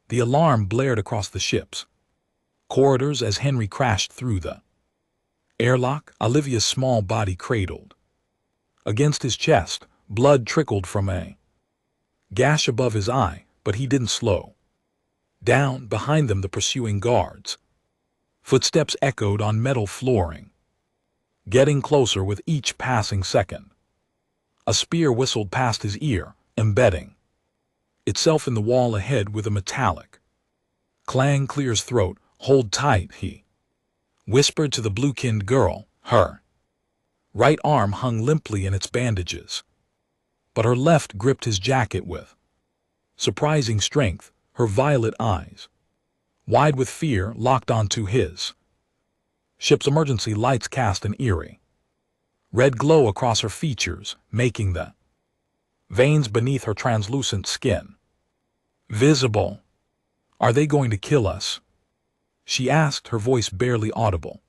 The alarm blared across the ship's corridors as Henry crashed through the airlock, Olivia's small body cradled against his chest. Blood trickled from a gash above his eye, but he didn't slow down. Behind them, the pursuing guards' footsteps echoed on metal flooring, getting closer with each passing second. A spear whistled past his ear, embedding itself in the wall ahead with a metallic clang. Clear's throat. "Hold tight," he whispered to the blue-skinned girl. Her right arm hung limply in its bandages, but her left gripped his jacket with surprising strength. Her violet eyes, wide with fear, locked onto his. Ship's emergency lights cast an eerie red glow across her features, making the veins beneath her translucent skin visible. "Are they going to kill us?" she asked, her voice barely audible.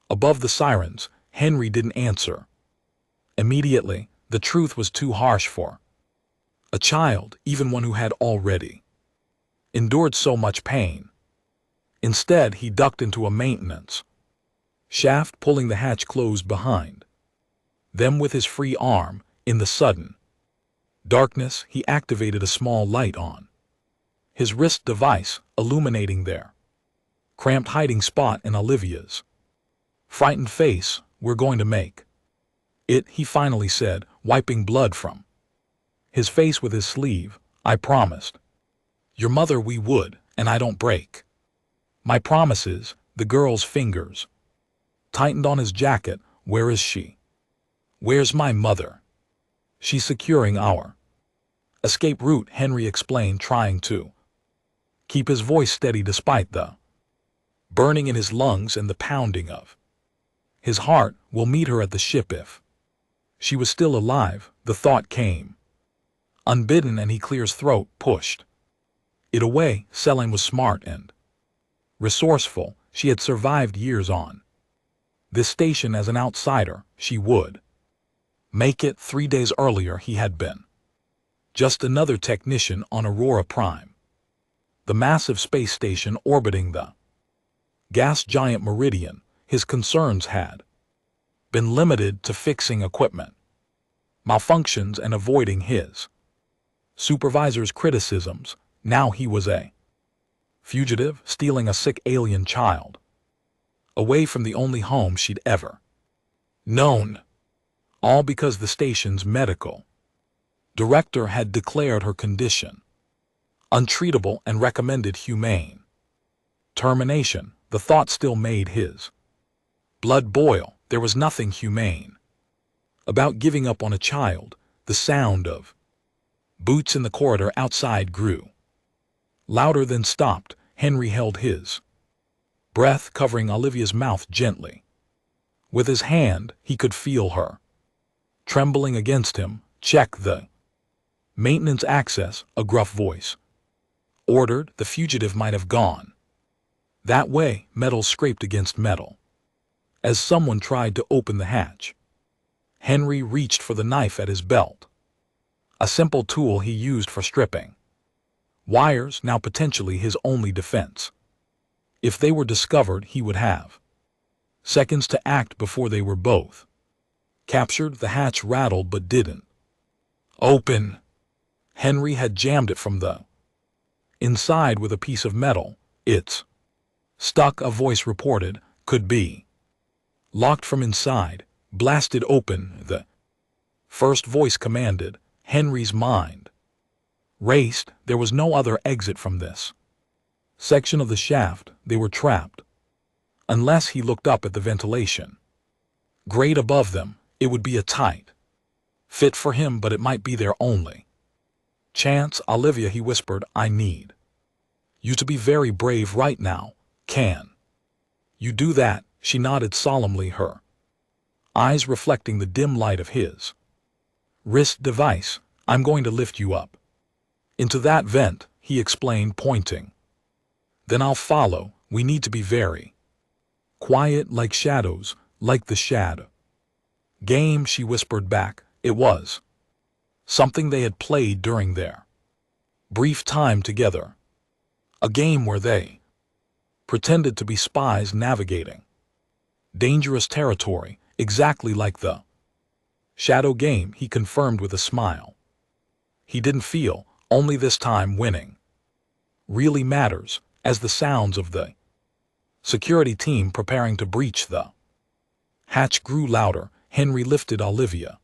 Above the sirens, Henry didn't answer immediately. The truth was too harsh for a child, even one who had already endured so much pain. Instead, he ducked into a maintenance shaft, pulling the hatch closed behind them with his free arm. In the sudden darkness, he activated a small light on his wrist device, illuminating their cramped hiding spot in Olivia's frightened face. "We're going to make it," he finally said, wiping blood from his face with his sleeve. "I promised your mother we would, and I don't break my promises." The girl's fingers tightened on his jacket. "Where is she?" "Where's my mother?" "She's securing our escape route," Henry explained, trying to keep his voice steady despite the burning in his lungs and the pounding of his heart. "We'll meet her at the ship if she was still alive." The thought came unbidden, and Clear's throat pushed it away. Selene was smart and resourceful. She had survived years on this station as an outsider. She would make it. 3 days earlier, he had been just another technician on Aurora Prime, the massive space station orbiting the gas giant Meridian. His concerns had been limited to fixing equipment malfunctions and avoiding his supervisor's criticisms. Now he was a fugitive, stealing a sick alien child away from the only home she'd ever known, all because the station's medical director had declared her condition untreatable and recommended humane termination. The thought still made his blood boil. There was nothing humane about giving up on a child. The sound of boots in the corridor outside grew louder, then stopped. Henry held his breath, covering Olivia's mouth gently with his hand. He could feel her trembling against him. "Check the maintenance access," a gruff voice ordered. The fugitive might have gone that way. Metal scraped against metal as someone tried to open the hatch. Henry reached for the knife at his belt, a simple tool he used for stripping wires, now potentially his only defense. If they were discovered, he would have seconds to act before they were both captured. The hatch rattled but didn't open. Henry had jammed it from the inside with a piece of metal. "It's stuck," a voice reported. "Could be locked from inside." "Blasted open," the first voice commanded. Henry's mind raced. There was no other exit from this section of the shaft. They were trapped unless he looked up at the ventilation grate above them. It would be a tight fit for him, but it might be their only chance. "Olivia," he whispered, "I need you to be very brave right now. Can you do that?" She nodded solemnly, her eyes reflecting the dim light of his wrist device. "I'm going to lift you up into that vent," he explained, pointing. "Then I'll follow. We need to be very quiet, like shadows, like the shadow game," she whispered back. It was something they had played during their brief time together. A game where they pretended to be spies navigating dangerous territory, exactly like the shadow game, he confirmed with a smile. He didn't feel, only this time winning really matters, as the sounds of the security team preparing to breach the hatch grew louder. Henry lifted Olivia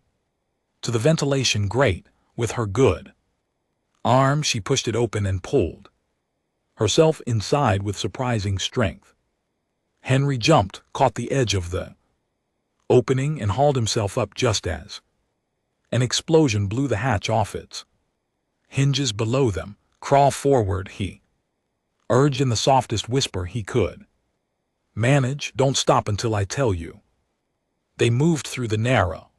to the ventilation grate. With her good arm, she pushed it open and pulled herself inside with surprising strength. Henry jumped, caught the edge of the opening, and hauled himself up just as an explosion blew the hatch off its hinges below them. Crawl forward, he urged in the softest whisper he could manage. Don't stop until I tell you. They moved through the narrow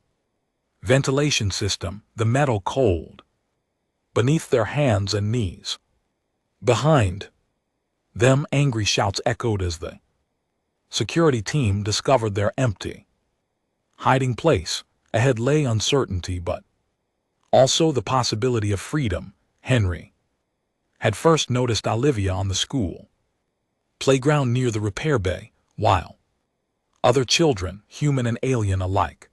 ventilation system, the metal cold beneath their hands and knees. Behind them, angry shouts echoed as the security team discovered their empty hiding place. Ahead lay uncertainty, but also the possibility of freedom. Henry had first noticed Olivia on the school playground near the repair bay, while other children, human and alien alike,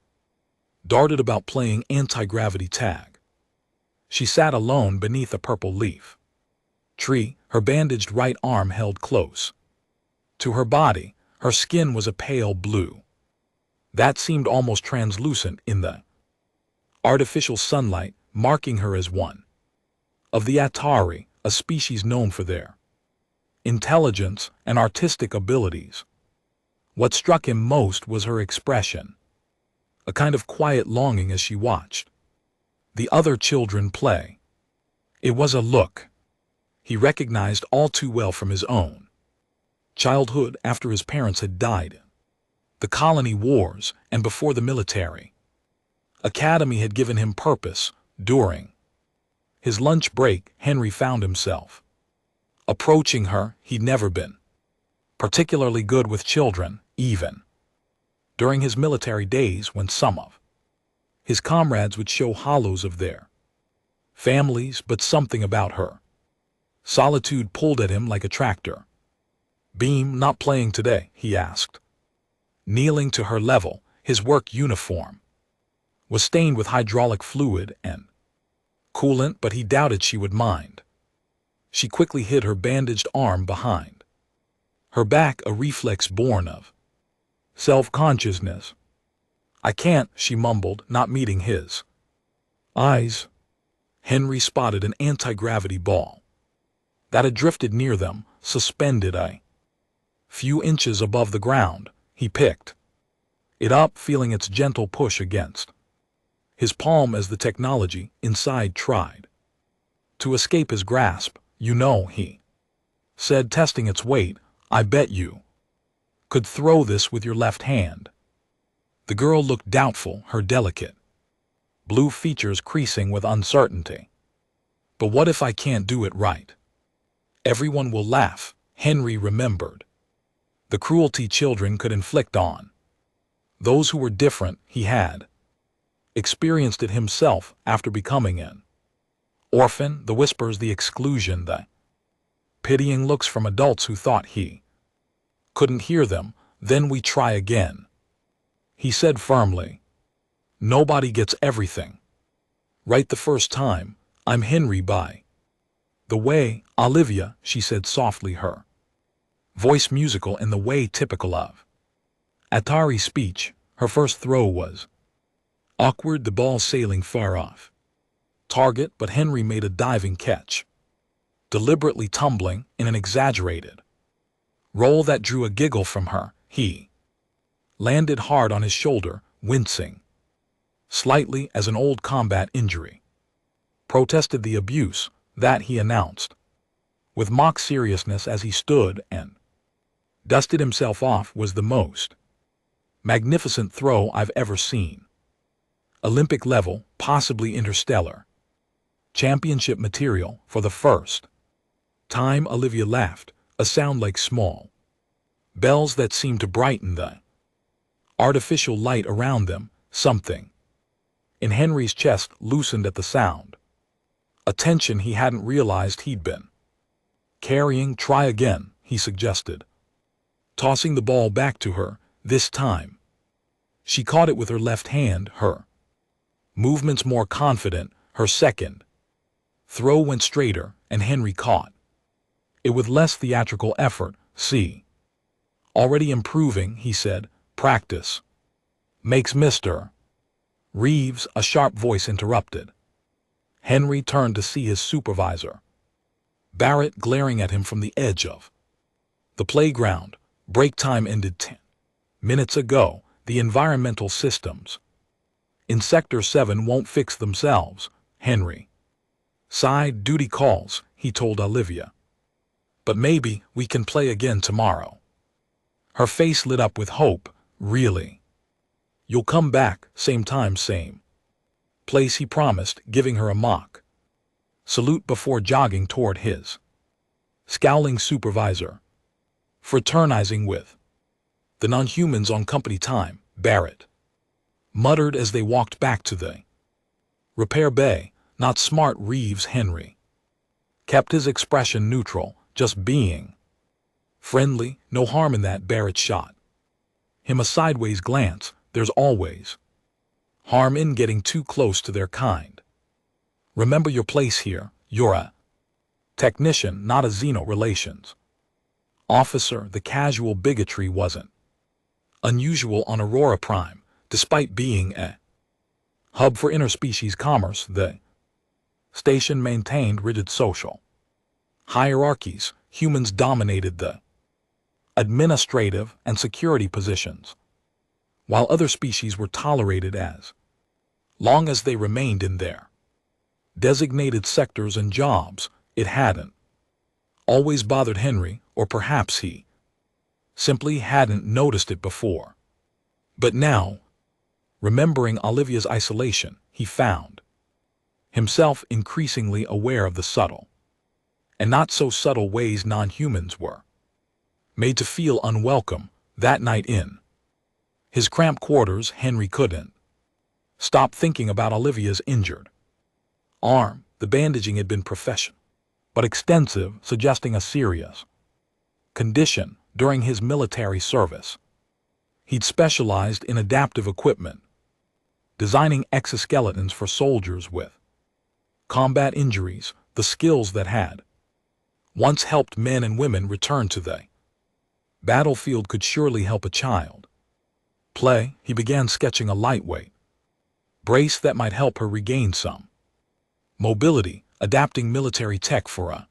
darted about playing anti-gravity tag. She sat alone beneath a purple leaf tree, her bandaged right arm held close to her body. Her skin was a pale blue that seemed almost translucent in the artificial sunlight, marking her as one of the Atari, a species known for their intelligence and artistic abilities. What struck him most was her expression, a kind of quiet longing as she watched the other children play. It was a look he recognized all too well from his own childhood after his parents had died. The colony wars and before the military academy had given him purpose. During his lunch break, Henry found himself approaching her. He'd never been particularly good with children, even during his military days when some of his comrades would show hollows of their families, but something about her solitude pulled at him like a tractor beam. Not playing today? He asked, kneeling to her level. His work uniform was stained with hydraulic fluid and coolant, but he doubted she would mind. She quickly hid her bandaged arm behind her back, a reflex born of self-consciousness. I can't, she mumbled, not meeting his eyes. Henry spotted an anti-gravity ball that had drifted near them, suspended a few inches above the ground. He picked it up, feeling its gentle push against his palm as the technology inside tried to escape his grasp. You know, he said, testing its weight, I bet you could throw this with your left hand. The girl looked doubtful, her delicate blue features creasing with uncertainty. But what if I can't do it right? Everyone will laugh. Henry remembered the cruelty children could inflict on those who were different. He had experienced it himself after becoming an orphan. The whispers, the exclusion, the pitying looks from adults who thought he couldn't hear them. Then we try again, he said firmly. Nobody gets everything right the first time. I'm Henry, by the way. Olivia, she said softly, her voice musical in the way typical of Atari speech. Her first throw was awkward, the ball sailing far off target, but Henry made a diving catch, deliberately tumbling in an exaggerated roll that drew a giggle from her. He landed hard on his shoulder, wincing slightly as an old combat injury protested the abuse. That, he announced with mock seriousness as he stood and dusted himself off, was the most magnificent throw I've ever seen. Olympic level, possibly interstellar championship material. For the first time, Olivia laughed, a sound like small bells that seemed to brighten the artificial light around them. Something in Henry's chest loosened at the sound, a tension he hadn't realized he'd been Carrying, try again, he suggested, tossing the ball back to her, this time. She caught it with her left hand, her movements more confident, her second throw went straighter, and Henry caught it with less theatrical effort. See. Already improving, he said, practice makes Mr. Reeves, a sharp voice interrupted. Henry turned to see his supervisor, Barrett, glaring at him from the edge of the playground. Break time ended 10 minutes ago. The environmental systems in Sector 7 won't fix themselves, Henry sighed. Duty calls, he told Olivia. But maybe we can play again tomorrow. Her face lit up with hope. Really? You'll come back, same time, same place, he promised, giving her a mock salute before jogging toward his scowling supervisor. Fraternizing with the non-humans on company time, Barrett muttered as they walked back to the repair bay. Not smart, Reeves. Henry kept his expression neutral, just being friendly. No harm in that. Barrett shot him a sideways glance. There's always harm in getting too close to their kind. Remember your place here. You're a technician, not a Xeno relations officer. The casual bigotry wasn't unusual on Aurora Prime, despite being a hub for interspecies commerce. The station maintained rigid social hierarchies. Humans dominated the administrative and security positions, while other species were tolerated as long as they remained in their designated sectors and jobs. It hadn't always bothered Henry, or perhaps he simply hadn't noticed it before. But now, remembering Olivia's isolation, he found himself increasingly aware of the subtle and not so subtle ways non-humans were made to feel unwelcome. That night in his cramped quarters, Henry couldn't stop thinking about Olivia's injured arm. The bandaging had been professional, but extensive, suggesting a serious condition. During his military service, he'd specialized in adaptive equipment, designing exoskeletons for soldiers with combat injuries, the skills that had once helped men and women return to the battlefield could surely help a child play. He began sketching a lightweight brace that might help her regain some mobility, adapting military tech for a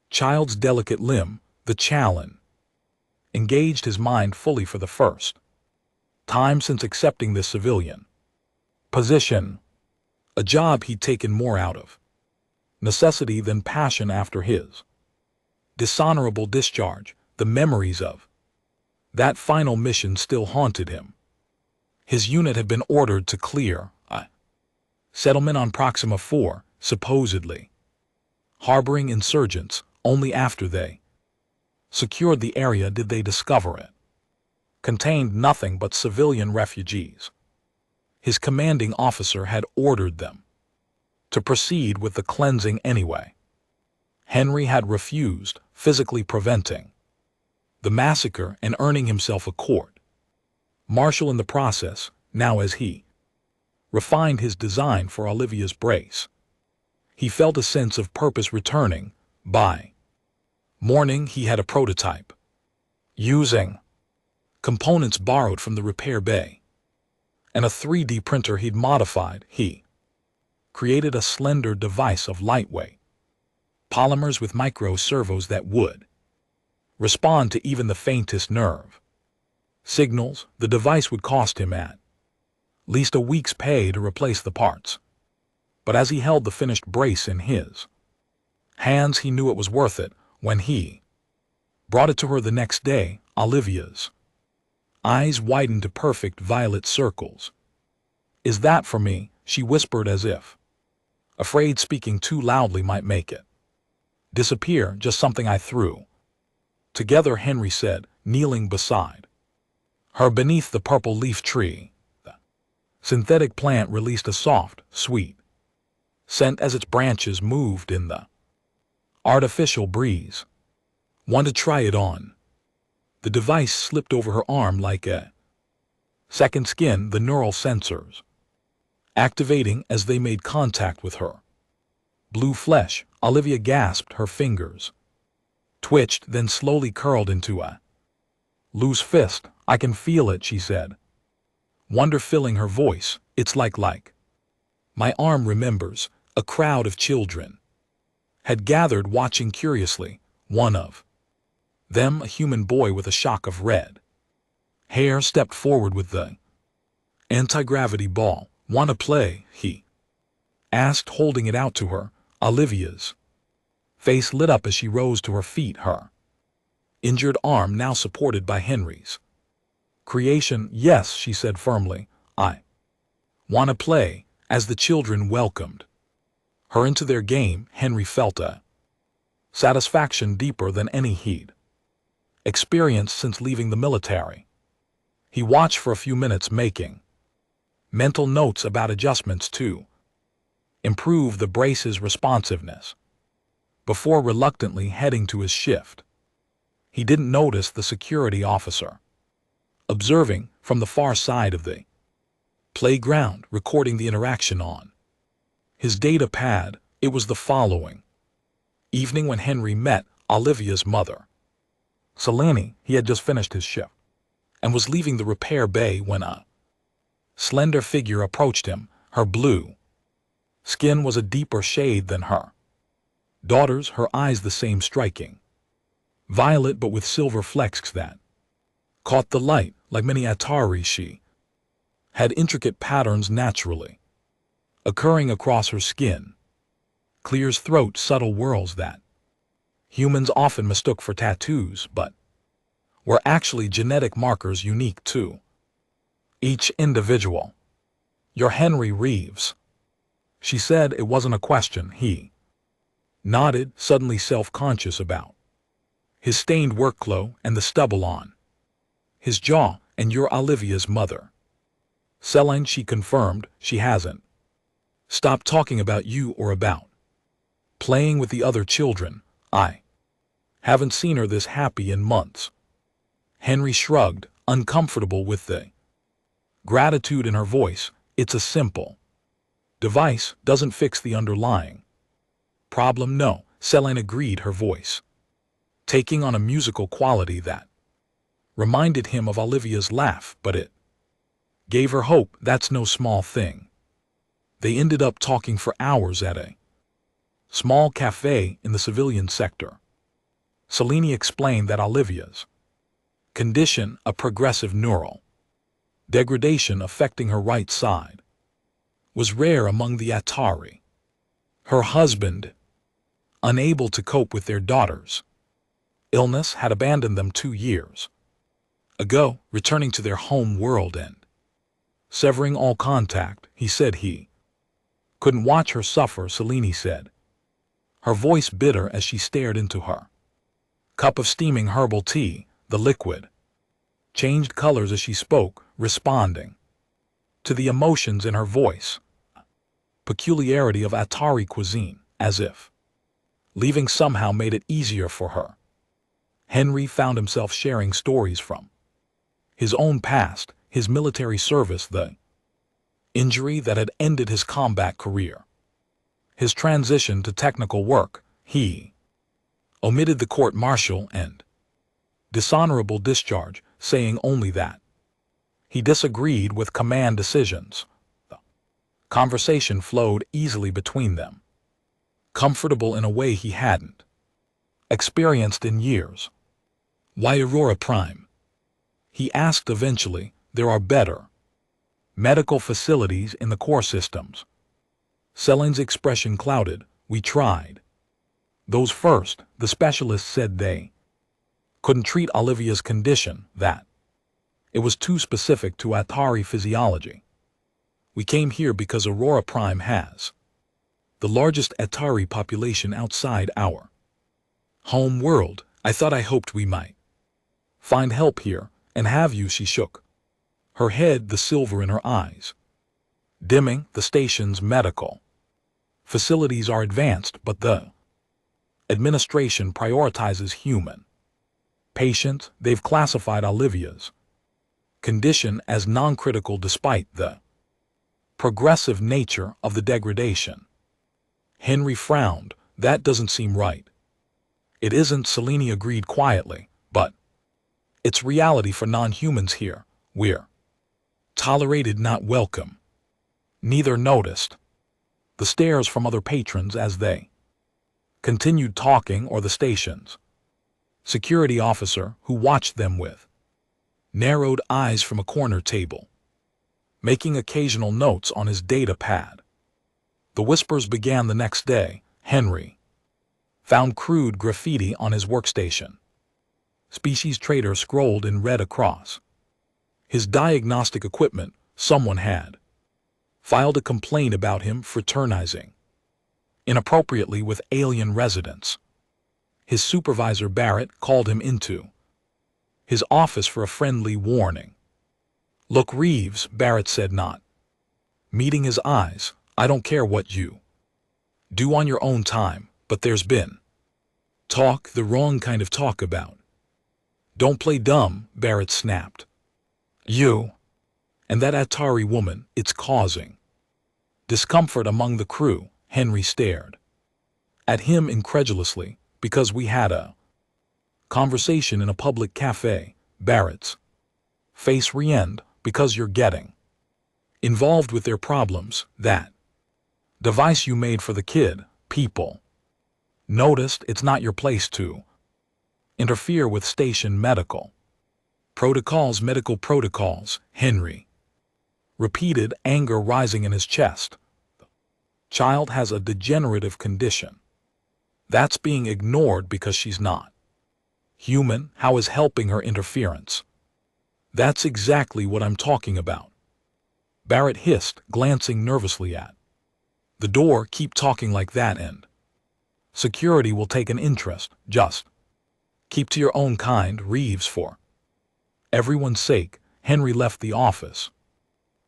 child's delicate limb. The challenge engaged his mind fully for the first time since accepting this civilian position, a job he'd taken more out of necessity than passion after his dishonorable discharge. The memories of that final mission still haunted him. His unit had been ordered to clear a settlement on Proxima 4, supposedly harboring insurgents. Only after they secured the area did they discover it contained nothing but civilian refugees. His commanding officer had ordered them to proceed with the cleansing anyway. Henry had refused, physically preventing the massacre and earning himself a court-martial in the process. Now, as he refined his design for Olivia's brace, he felt a sense of purpose returning. By morning, he had a prototype, using components borrowed from the repair bay and a 3D printer he'd modified. He created a slender device of lightweight polymers with micro servos that would respond to even the faintest nerve signals. The device would cost him at least a week's pay to replace the parts, but as he held the finished brace in his hands, he knew it was worth it. When he brought it to her the next day, Olivia's eyes widened to perfect violet circles. "Is that for me?" she whispered, as if afraid speaking too loudly might make it disappear. "Just something I threw together," Henry said, kneeling beside her beneath the purple leaf tree. The synthetic plant released a soft, sweet scent as its branches moved in the Artificial breeze. Want to try it on? The device slipped over her arm like a second skin, the neural sensors activating as they made contact with her. Blue flesh, Olivia gasped, her fingers twitched, then slowly curled into a loose fist. I can feel it, she said, wonder filling her voice. It's like. My arm remembers. A crowd of children had gathered watching curiously. One of them, a human boy with a shock of red hair, stepped forward with the anti-gravity ball. Want to play? He asked, holding it out to her. Olivia's face lit up as she rose to her feet, her injured arm now supported by Henry's creation. Yes, she said firmly, I want to play. As the children welcomed her into their game, Henry felt a satisfaction deeper than any he'd experienced since leaving the military. He watched for a few minutes, making mental notes about adjustments to improve the brace's responsiveness before reluctantly heading to his shift. He didn't notice the security officer observing from the far side of the playground, recording the interaction on his data pad. It was the following evening when Henry met Olivia's mother, Selene. He had just finished his shift and was leaving the repair bay when a slender figure approached him. Her blue skin was a deeper shade than her daughter's, her eyes the same striking violet but with silver flecks that caught the light. Like many Atari, she had intricate patterns naturally occurring across her skin, clear's throat, subtle whorls that humans often mistook for tattoos but were actually genetic markers unique to each individual. You're Henry Reeves, she said. It wasn't a question. He nodded, suddenly self-conscious about his stained work clothes and the stubble on his jaw. And you're Olivia's mother, Selene, she confirmed. She hasn't stopped talking about you or about playing with the other children. I haven't seen her this happy in months. Henry shrugged, uncomfortable with the gratitude in her voice. It's a simple device, doesn't fix the underlying problem. No, Selene agreed, her voice taking on a musical quality that reminded him of Olivia's laugh, but it gave her hope. That's no small thing. They ended up talking for hours at a small cafe in the civilian sector. Selene explained that Olivia's condition, a progressive neural degradation affecting her right side, was rare among the Atari. Her husband, unable to cope with their daughter's illness, had abandoned them 2 years ago, returning to their home world and severing all contact. He said he couldn't watch her suffer, Selene said, her voice bitter as she stared into her cup of steaming herbal tea. The liquid changed colors as she spoke, responding to the emotions in her voice. Peculiarity of Atari cuisine, as if leaving somehow made it easier for her. Henry found himself sharing stories from his own past, his military service, the injury that had ended his combat career, his transition to technical work. He omitted the court-martial and dishonorable discharge, saying only that he disagreed with command decisions. The conversation flowed easily between them, comfortable in a way he hadn't experienced in years. Why Aurora Prime? He asked eventually. There are better medical facilities in the core systems. Selene's expression clouded. We tried those first. The specialists said they couldn't treat Olivia's condition, that it was too specific to Atari physiology. We came here because Aurora Prime has the largest Atari population outside our home world. I hoped we might find help here and have you. She shook her head, the silver in her eyes dimming. The station's medical facilities are advanced, but the Administration prioritizes human. Patient, they've classified Olivia's condition as non-critical despite the progressive nature of the degradation. Henry frowned. That doesn't seem right. It isn't, Selene agreed quietly, but it's reality for non-humans here. We're tolerated, not welcome. Neither noticed the stares from other patrons as they continued talking, or the station's security officer, who watched them with narrowed eyes from a corner table, making occasional notes on his data pad. The whispers began the next day. Henry found crude graffiti on his workstation. Species Trader scrolled in red across his diagnostic equipment. Someone had filed a complaint about him fraternizing inappropriately with alien residents. His supervisor, Barrett, called him into his office for a friendly warning. Look, Reeves, Barrett said, not meeting his eyes, I don't care what you do on your own time, but there's been talk, the wrong kind of talk about. Don't play dumb, Barrett snapped. You and that Atari woman, it's causing discomfort among the crew. Henry stared at him incredulously. Because we had a conversation in a public cafe. Barrett's face re-end. Because you're getting involved with their problems. That device you made for the kid, people noticed. It's not your place to interfere with station medical protocols. Medical protocols, Henry repeated, anger rising in his chest. The child has a degenerative condition. That's being ignored because she's not human. How is helping her interference? That's exactly what I'm talking about, Barrett hissed, glancing nervously at the door. Keep talking like that and security will take an interest. Just keep to your own kind, Reeves, for everyone's sake. Henry left the office,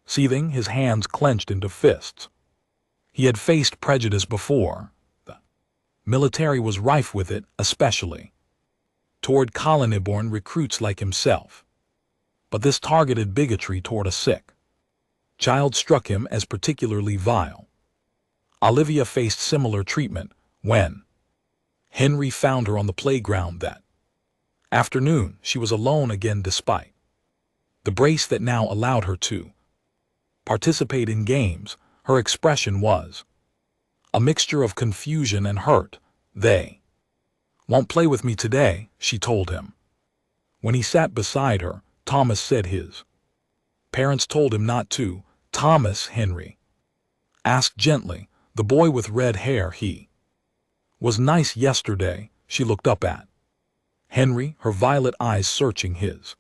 seething, his hands clenched into fists. He had faced prejudice before. Military was rife with it, especially toward colony-born recruits like himself. But this targeted bigotry toward a sick child struck him as particularly vile. Olivia faced similar treatment when Henry found her on the playground that afternoon. She was alone again despite the brace that now allowed her to participate in games. Her expression was a mixture of confusion and hurt. They won't play with me today, she told him. When he sat beside her, Thomas said his parents told him not to. Thomas, Henry asked gently. The boy with red hair. He was nice yesterday. She looked up at Henry, her violet eyes searching his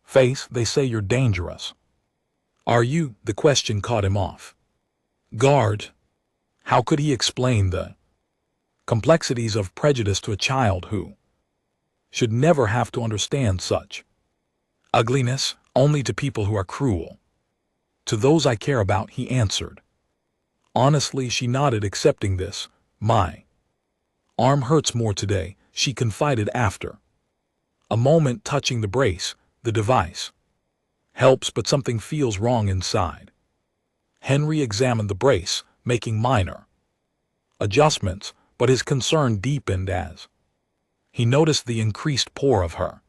face. They say you're dangerous. Are you? The question caught him off guard. How could he explain the complexities of prejudice to a child who should never have to understand such ugliness? Only to people who are cruel to those I care about, he answered. Honestly, she nodded, accepting this. My arm hurts more today, she confided after a moment, touching the brace. The device helps, but something feels wrong inside. Henry examined the brace, making minor adjustments, but his concern deepened as he noticed the increased pore of her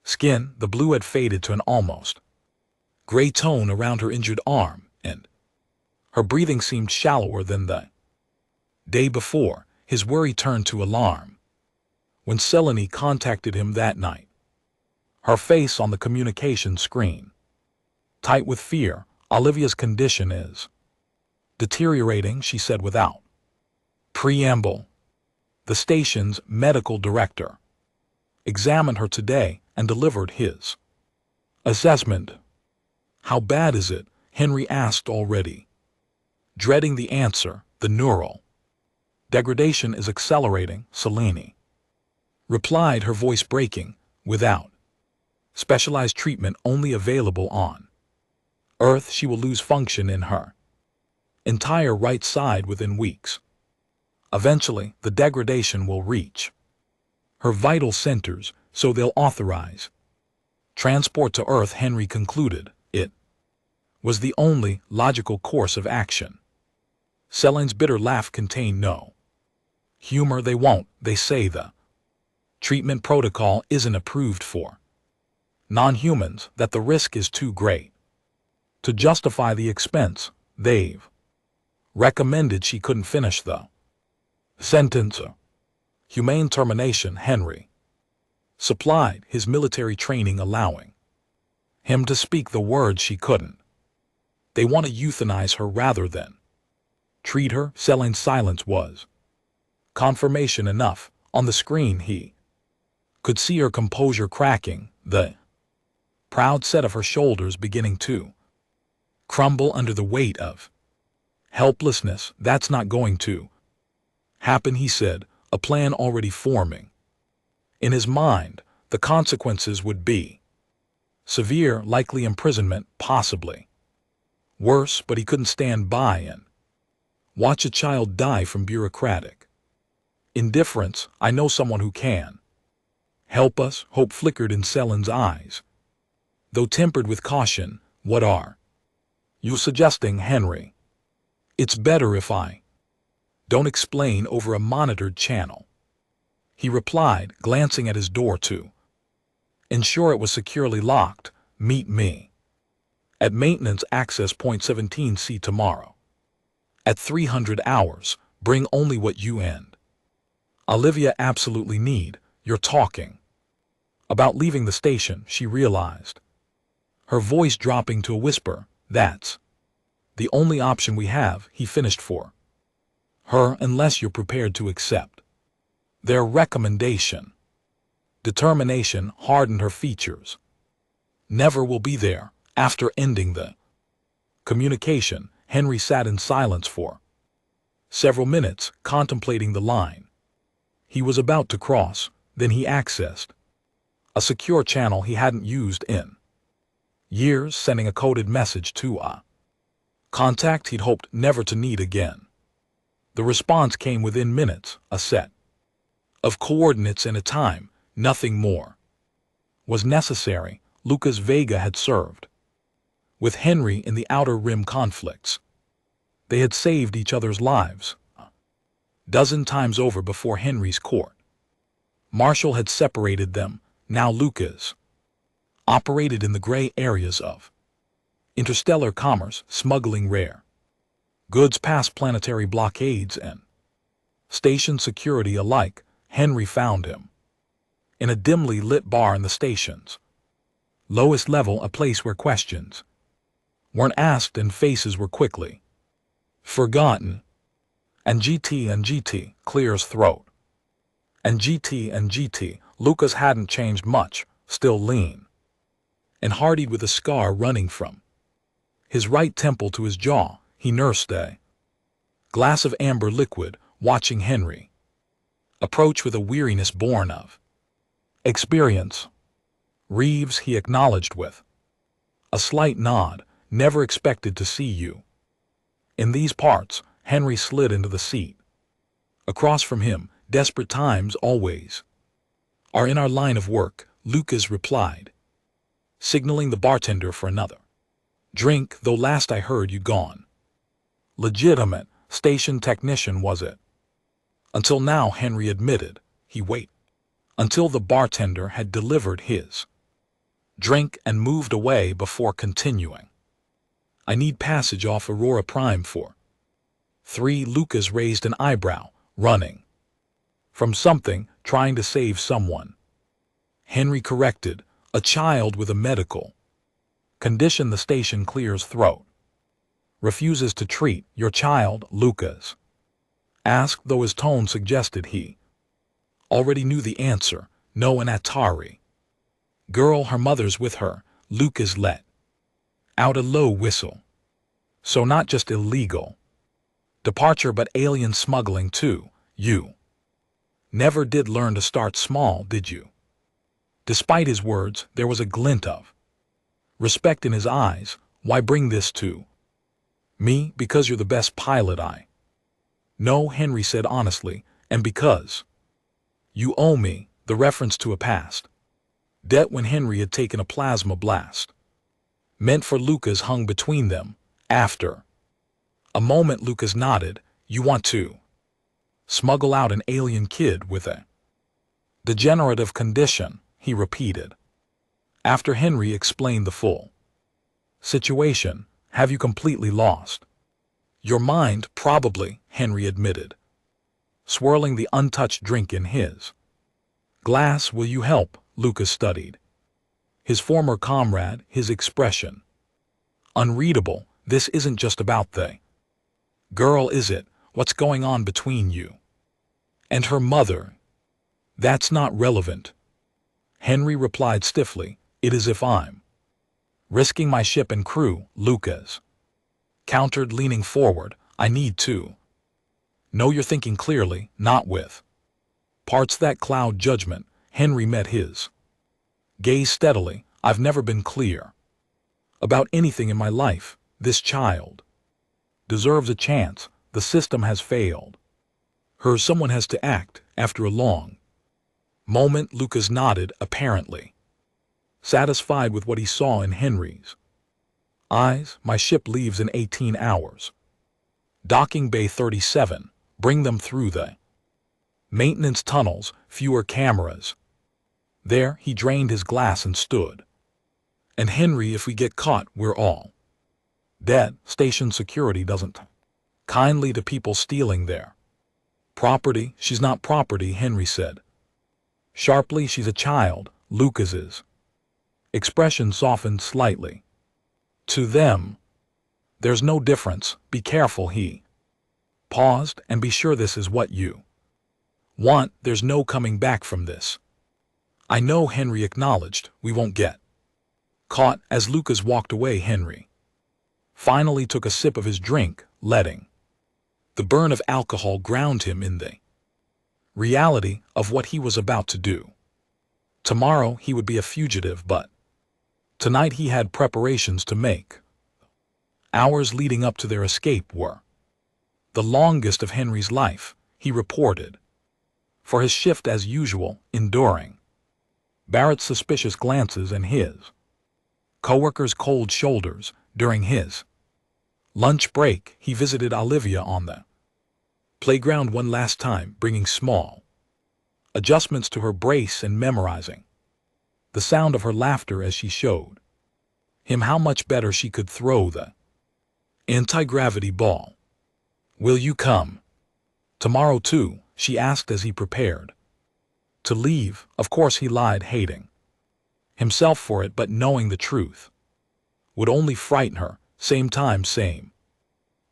skin. The blue had faded to an almost gray tone around her injured arm, and her breathing seemed shallower than the day before. His worry turned to alarm when Selene contacted him that night, her face on the communication screen tight with fear. Olivia's condition is deteriorating, she said without preamble. The station's medical director examined her today and delivered his assessment. How bad is it? Henry asked, already dreading the answer. The neural degradation is accelerating, Selene replied, her voice breaking. Without specialized treatment only available on Earth, she will lose function in her entire right side within weeks. Eventually, the degradation will reach her vital centers, so they'll authorize transport to Earth. Henry concluded it was the only logical course of action. Celine's bitter laugh contained no humor. They won't. They say the treatment protocol isn't approved for non-humans, that the risk is too great to justify the expense. They've recommended she couldn't finish the sentence. Humane termination. Henry supplied his military training, allowing him to speak the words she couldn't. They want to euthanize her rather than treat her. Celine's silence was confirmation enough. On the screen he could see her composure cracking, the proud set of her shoulders beginning to crumble under the weight of helplessness. That's not going to happen, he said, a plan already forming in his mind. The consequences would be severe, likely imprisonment, possibly worse, but he couldn't stand by and watch a child die from bureaucratic indifference. I know someone who can help us. Hope flickered in Celine's eyes, though tempered with caution. What are you suggesting, Henry? It's better if I don't explain over a monitored channel, he replied, glancing at his door to ensure it was securely locked. Meet me at maintenance access point 17C tomorrow at 300 hours. Bring only what you and Olivia absolutely need. You're talking about leaving the station, she realized, her voice dropping to a whisper. That's the only option we have, he finished for her, unless you're prepared to accept their recommendation. Determination hardened her features. Never will be there. After ending the communication, Henry sat in silence for several minutes, contemplating the line he was about to cross. Then he accessed a secure channel he hadn't used in years, sending a coded message to a contact he'd hoped never to need again. The response came within minutes, a set of coordinates and a time. Nothing more was necessary. Lucas Vega had served with Henry in the Outer Rim conflicts. They had saved each other's lives a dozen times over before Henry's court Marshall had separated them. Now Lucas operated in the gray areas of interstellar commerce, smuggling rare goods past planetary blockades and station security alike. Henry found him in a dimly lit bar in the station's lowest level, a place where questions weren't asked and faces were quickly forgotten. And GT clears throat. And GT. Lucas hadn't changed much, still lean and hardied with a scar running from his right temple to his jaw. He nursed a glass of amber liquid, watching Henry approach with a weariness born of experience. Reeves, he acknowledged with a slight nod. Never expected to see you in these parts. Henry slid into the seat across from him. Desperate times always are in our line of work, Lucas replied, signaling the bartender for another drink. Though last I heard you gone legitimate station technician, was it? Until now, Henry admitted. He waited until the bartender had delivered his drink and moved away before continuing. I need passage off Aurora Prime for 3. Lucas raised an eyebrow, running from something, trying to save someone. Henry corrected, a child with a medical condition the station clears throat. Refuses to treat your child, Lucas asked, though his tone suggested he already knew the answer. No, an Atari girl, her mother's with her. Lucas let out a low whistle. So not just illegal departure, but alien smuggling too. You never did learn to start small, did you? Despite his words, there was a glint of respect in his eyes. Why bring this to me? Because you're the best pilot I No, Henry said honestly, and because you owe me, the reference to a past debt when Henry had taken a plasma blast. Meant for Lucas hung between them. After a moment Lucas nodded. You want to smuggle out an alien kid with a degenerative condition, he repeated. After Henry explained the full situation, have you completely lost your mind? Probably, Henry admitted, swirling the untouched drink in his glass. Will you help? Lucas studied his former comrade, his expression unreadable. This isn't just about the girl, is it? What's going on between you and her mother? That's not relevant, Henry replied stiffly. It is if I'm risking my ship and crew, Lucas countered, leaning forward. I need to know you're thinking clearly, not with parts that cloud judgment. Henry met his gaze steadily. I've never been clear about anything in my life. This child deserves a chance. The system has failed her. Someone has to act. After a long moment, Lucas nodded, apparently satisfied with what he saw in Henry's eyes. My ship leaves in 18 hours. Docking Bay 37. Bring them through the maintenance tunnels. Fewer cameras. There, he drained his glass and stood. And Henry, if we get caught, we're all dead. Station security doesn't kindly to people stealing their property. She's not property, Henry said sharply. She's a child. Lucas's expression softened slightly. To them, there's no difference. Be careful, he paused, and be sure this is what you want. There's no coming back from this. I know, Henry acknowledged. We won't get caught. As Lucas walked away, Henry finally took a sip of his drink, letting the burn of alcohol ground him in the reality of what he was about to do. Tomorrow he would be a fugitive, but tonight he had preparations to make. Hours leading up to their escape were the longest of Henry's life, he reported, for his shift as usual, enduring Barrett's suspicious glances and his co-workers' cold shoulders. During his lunch break, he visited Olivia on the playground one last time, bringing small adjustments to her brace and memorizing the sound of her laughter as she showed him how much better she could throw the anti-gravity ball. Will you come tomorrow too? She asked as he prepared to leave. Of course he lied, hating himself for it, but knowing the truth would only frighten her. Same time, same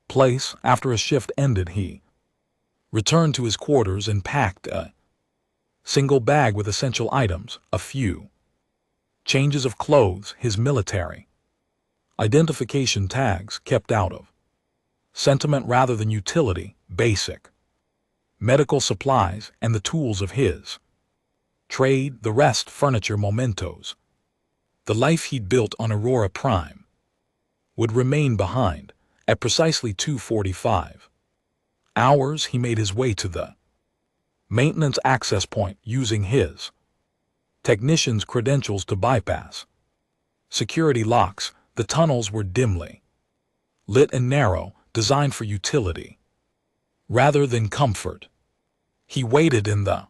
place. After a shift ended, he returned to his quarters and packed a single bag with essential items, a few changes of clothes, his military identification tags kept out of sentiment rather than utility, basic medical supplies, and the tools of his trade, the rest furniture, mementos. The life he'd built on Aurora Prime would remain behind. At precisely 2:45 hours, he made his way to the maintenance access point, using his technician's credentials to bypass security locks. The tunnels were dimly lit and narrow, designed for utility rather than comfort. He waited in the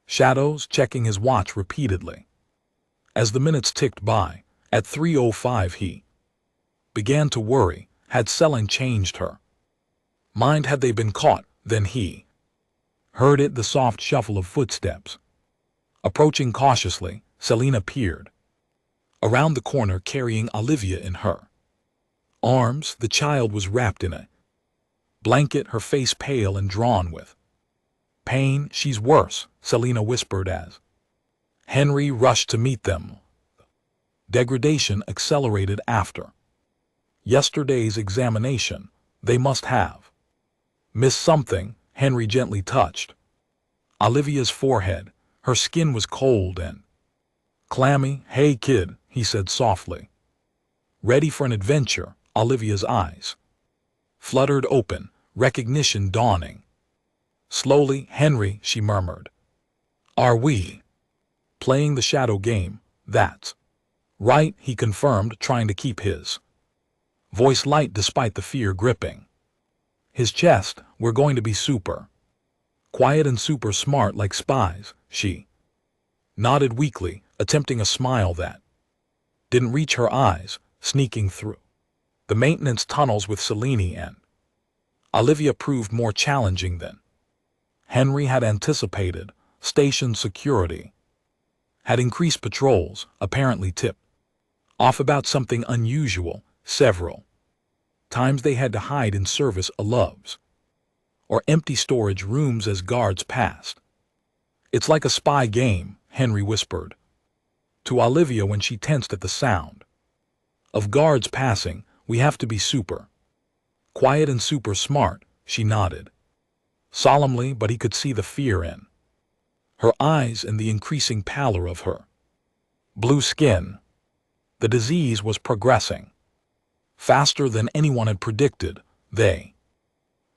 shadows, checking his watch repeatedly. As the minutes ticked by, at 3:05 he began to worry. Had Selene changed her mind? Had they been caught? Then he heard it, the soft shuffle of footsteps. Approaching cautiously, Selene appeared around the corner, carrying Olivia in her arms. The child was wrapped in a blanket, her face pale and drawn with pain. She's worse, Selena whispered as Henry rushed to meet them. Degradation accelerated after yesterday's examination. They must have missed something. Henry gently touched Olivia's forehead. Her skin was cold and clammy. Hey kid, he said softly. Ready for an adventure? Olivia's eyes fluttered open, recognition dawning. Slowly, Henry, she murmured. Are we playing the shadow game? That's right, he confirmed, trying to keep his voice light despite the fear gripping his chest. We're going to be super quiet and super smart like spies, she nodded weakly, attempting a smile that didn't reach her eyes, sneaking through the maintenance tunnels with Selene and Olivia proved more challenging than Henry had anticipated. Station security had increased patrols, apparently tipped off about something unusual. Several times they had to hide in service alouds or empty storage rooms as guards passed. It's like a spy game, Henry whispered to Olivia when she tensed at the sound of guards passing. We have to be super quiet and super smart, she nodded solemnly, but he could see the fear in her eyes and the increasing pallor of her blue skin. The disease was progressing faster than anyone had predicted. They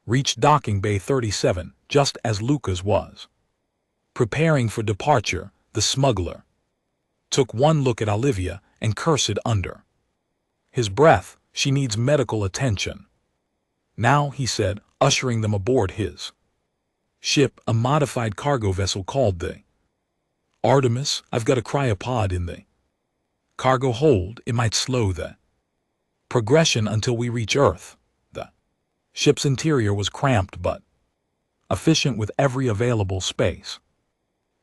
reached docking bay 37 just as Lucas was preparing for departure. The smuggler took one look at Olivia and cursed under his breath. She needs medical attention now, he said, ushering them aboard his ship, a modified cargo vessel called the Artemis. I've got a cryopod in the cargo hold. It might slow the progression until we reach Earth. The ship's interior was cramped but efficient, with every available space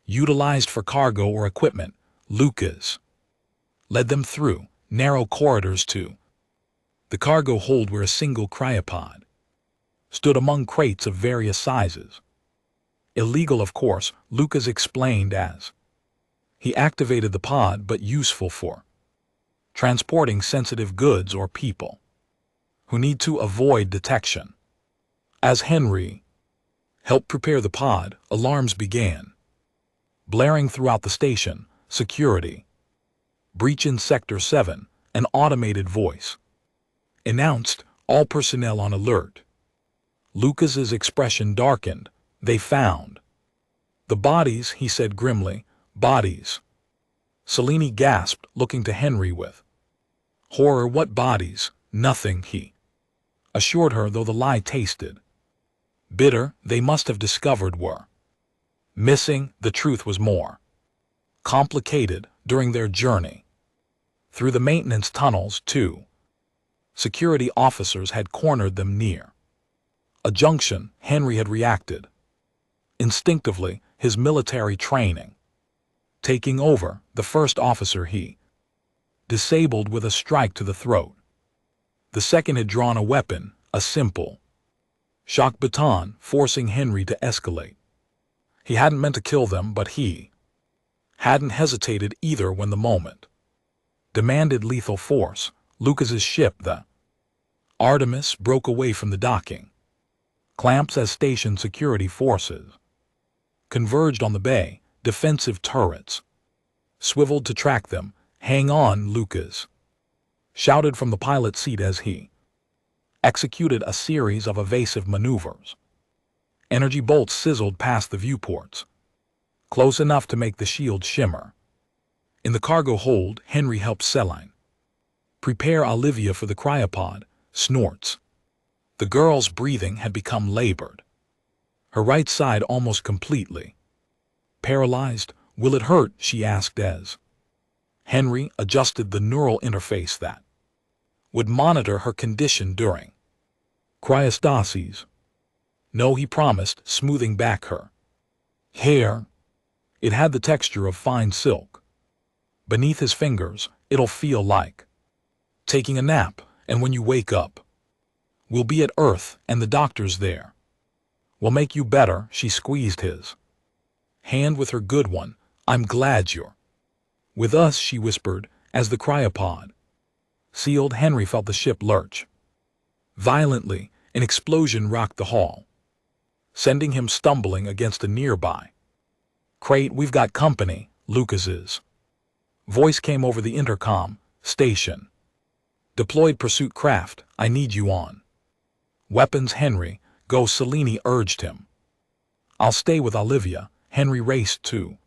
utilized for cargo or equipment. Lucas led them through narrow corridors to the cargo hold, where a single cryopod stood among crates of various sizes. Illegal, of course, Lucas explained as he activated the pod, but useful for transporting sensitive goods or people who need to avoid detection. As Henry helped prepare the pod, alarms began blaring throughout the station. Security breach in Sector 7, an automated voice announced, all personnel on alert. Lucas's expression darkened. They found the bodies, he said grimly. Bodies. Selene gasped, looking to Henry with horror. What bodies? Nothing, he assured her, though the lie tasted bitter. They must have discovered were missing. The truth was more complicated. During their journey through the maintenance tunnels, 2 security officers had cornered them near a junction. Henry had reacted instinctively, his military training taking over. The first officer he disabled with a strike to the throat. The second had drawn a weapon, a simple shock baton, forcing Henry to escalate. He hadn't meant to kill them, but he hadn't hesitated either when the moment demanded lethal force. Lucas's ship, the Artemis, broke away from the docking clamps as station security forces converged on the bay. Defensive turrets swiveled to track them. Hang on, Lucas shouted from the pilot's seat as he executed a series of evasive maneuvers. Energy bolts sizzled past the viewports, close enough to make the shield shimmer. In the cargo hold, Henry helped Selene prepare Olivia for the cryopod. Snorts. The girl's breathing had become labored, her right side almost completely paralyzed. Will it hurt? She asked as Henry adjusted the neural interface that would monitor her condition during cryostasis. No, he promised, smoothing back her hair. It had the texture of fine silk beneath his fingers. It'll feel like taking a nap, and when you wake up, we'll be at Earth and the doctor's there. We'll make you better. She squeezed his hand with her good one. I'm glad you're with us, she whispered, as the cryopod sealed. Henry felt the ship lurch violently. An explosion rocked the hall, sending him stumbling against a nearby crate. We've got company. Lucas's voice came over the intercom. Station deployed pursuit craft. I need you on weapons. Henry Go, Cellini urged him. I'll stay with Olivia. Henry raced to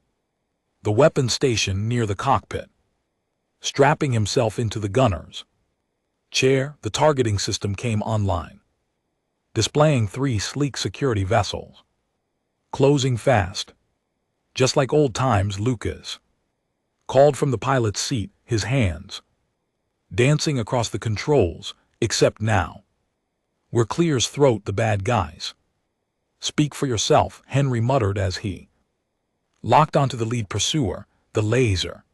the weapons station near the cockpit. Strapping himself into the gunner's chair, the targeting system came online, displaying 3 sleek security vessels, closing fast. Just like old times, Lucas called from the pilot's seat, his hands dancing across the controls, except now. We're Clear's throat, the bad guys. Speak for yourself, Henry muttered as he locked onto the lead pursuer. The laser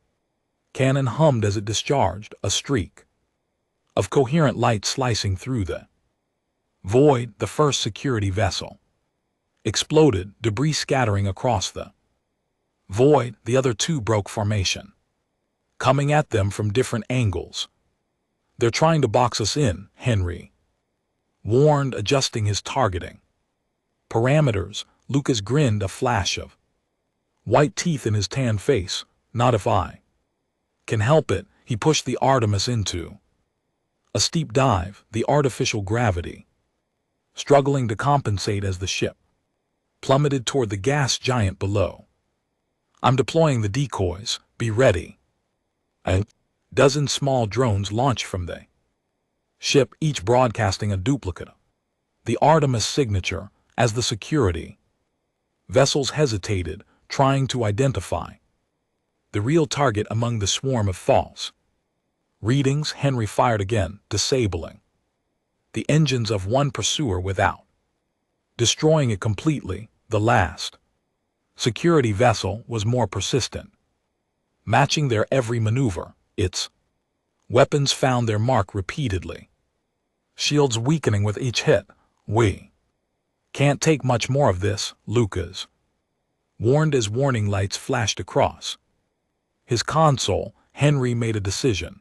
cannon hummed as it discharged, a streak of coherent light slicing through the void. The first security vessel exploded, debris scattering across the void. The other 2 broke formation, coming at them from different angles. They're trying to box us in, Henry warned, adjusting his targeting parameters. Lucas grinned, a flash of white teeth in his tan face. Not if I can help it. He pushed the Artemis into a steep dive, the artificial gravity struggling to compensate as the ship plummeted toward the gas giant below. I'm deploying the decoys. Be ready. A dozen small drones launched from the ship, each broadcasting a duplicate of the Artemis signature. As the security vessels hesitated, trying to identify the real target among the swarm of false readings, Henry fired again, disabling the engines of one pursuer without destroying it completely. The last security vessel was more persistent, matching their every maneuver. Its weapons found their mark repeatedly, shields weakening with each hit. We can't take much more of this, Lucas warned as warning lights flashed across his console. Henry made a decision.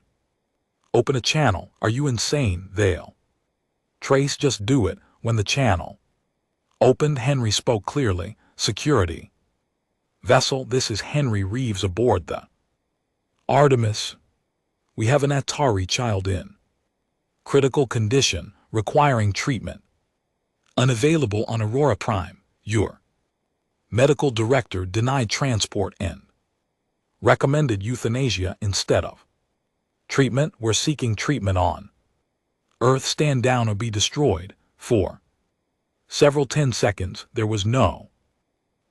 Open a channel. Are you insane? They'll trace. Just do it. When the channel opened, Henry spoke clearly. Security vessel, this is Henry Reeves aboard the Artemis. We have an Atari child in critical condition, requiring treatment. Unavailable on Aurora Prime. Your medical director denied transport and recommended euthanasia instead of treatment. We're seeking treatment on Earth. Stand down or be destroyed. For several 10 seconds, there was no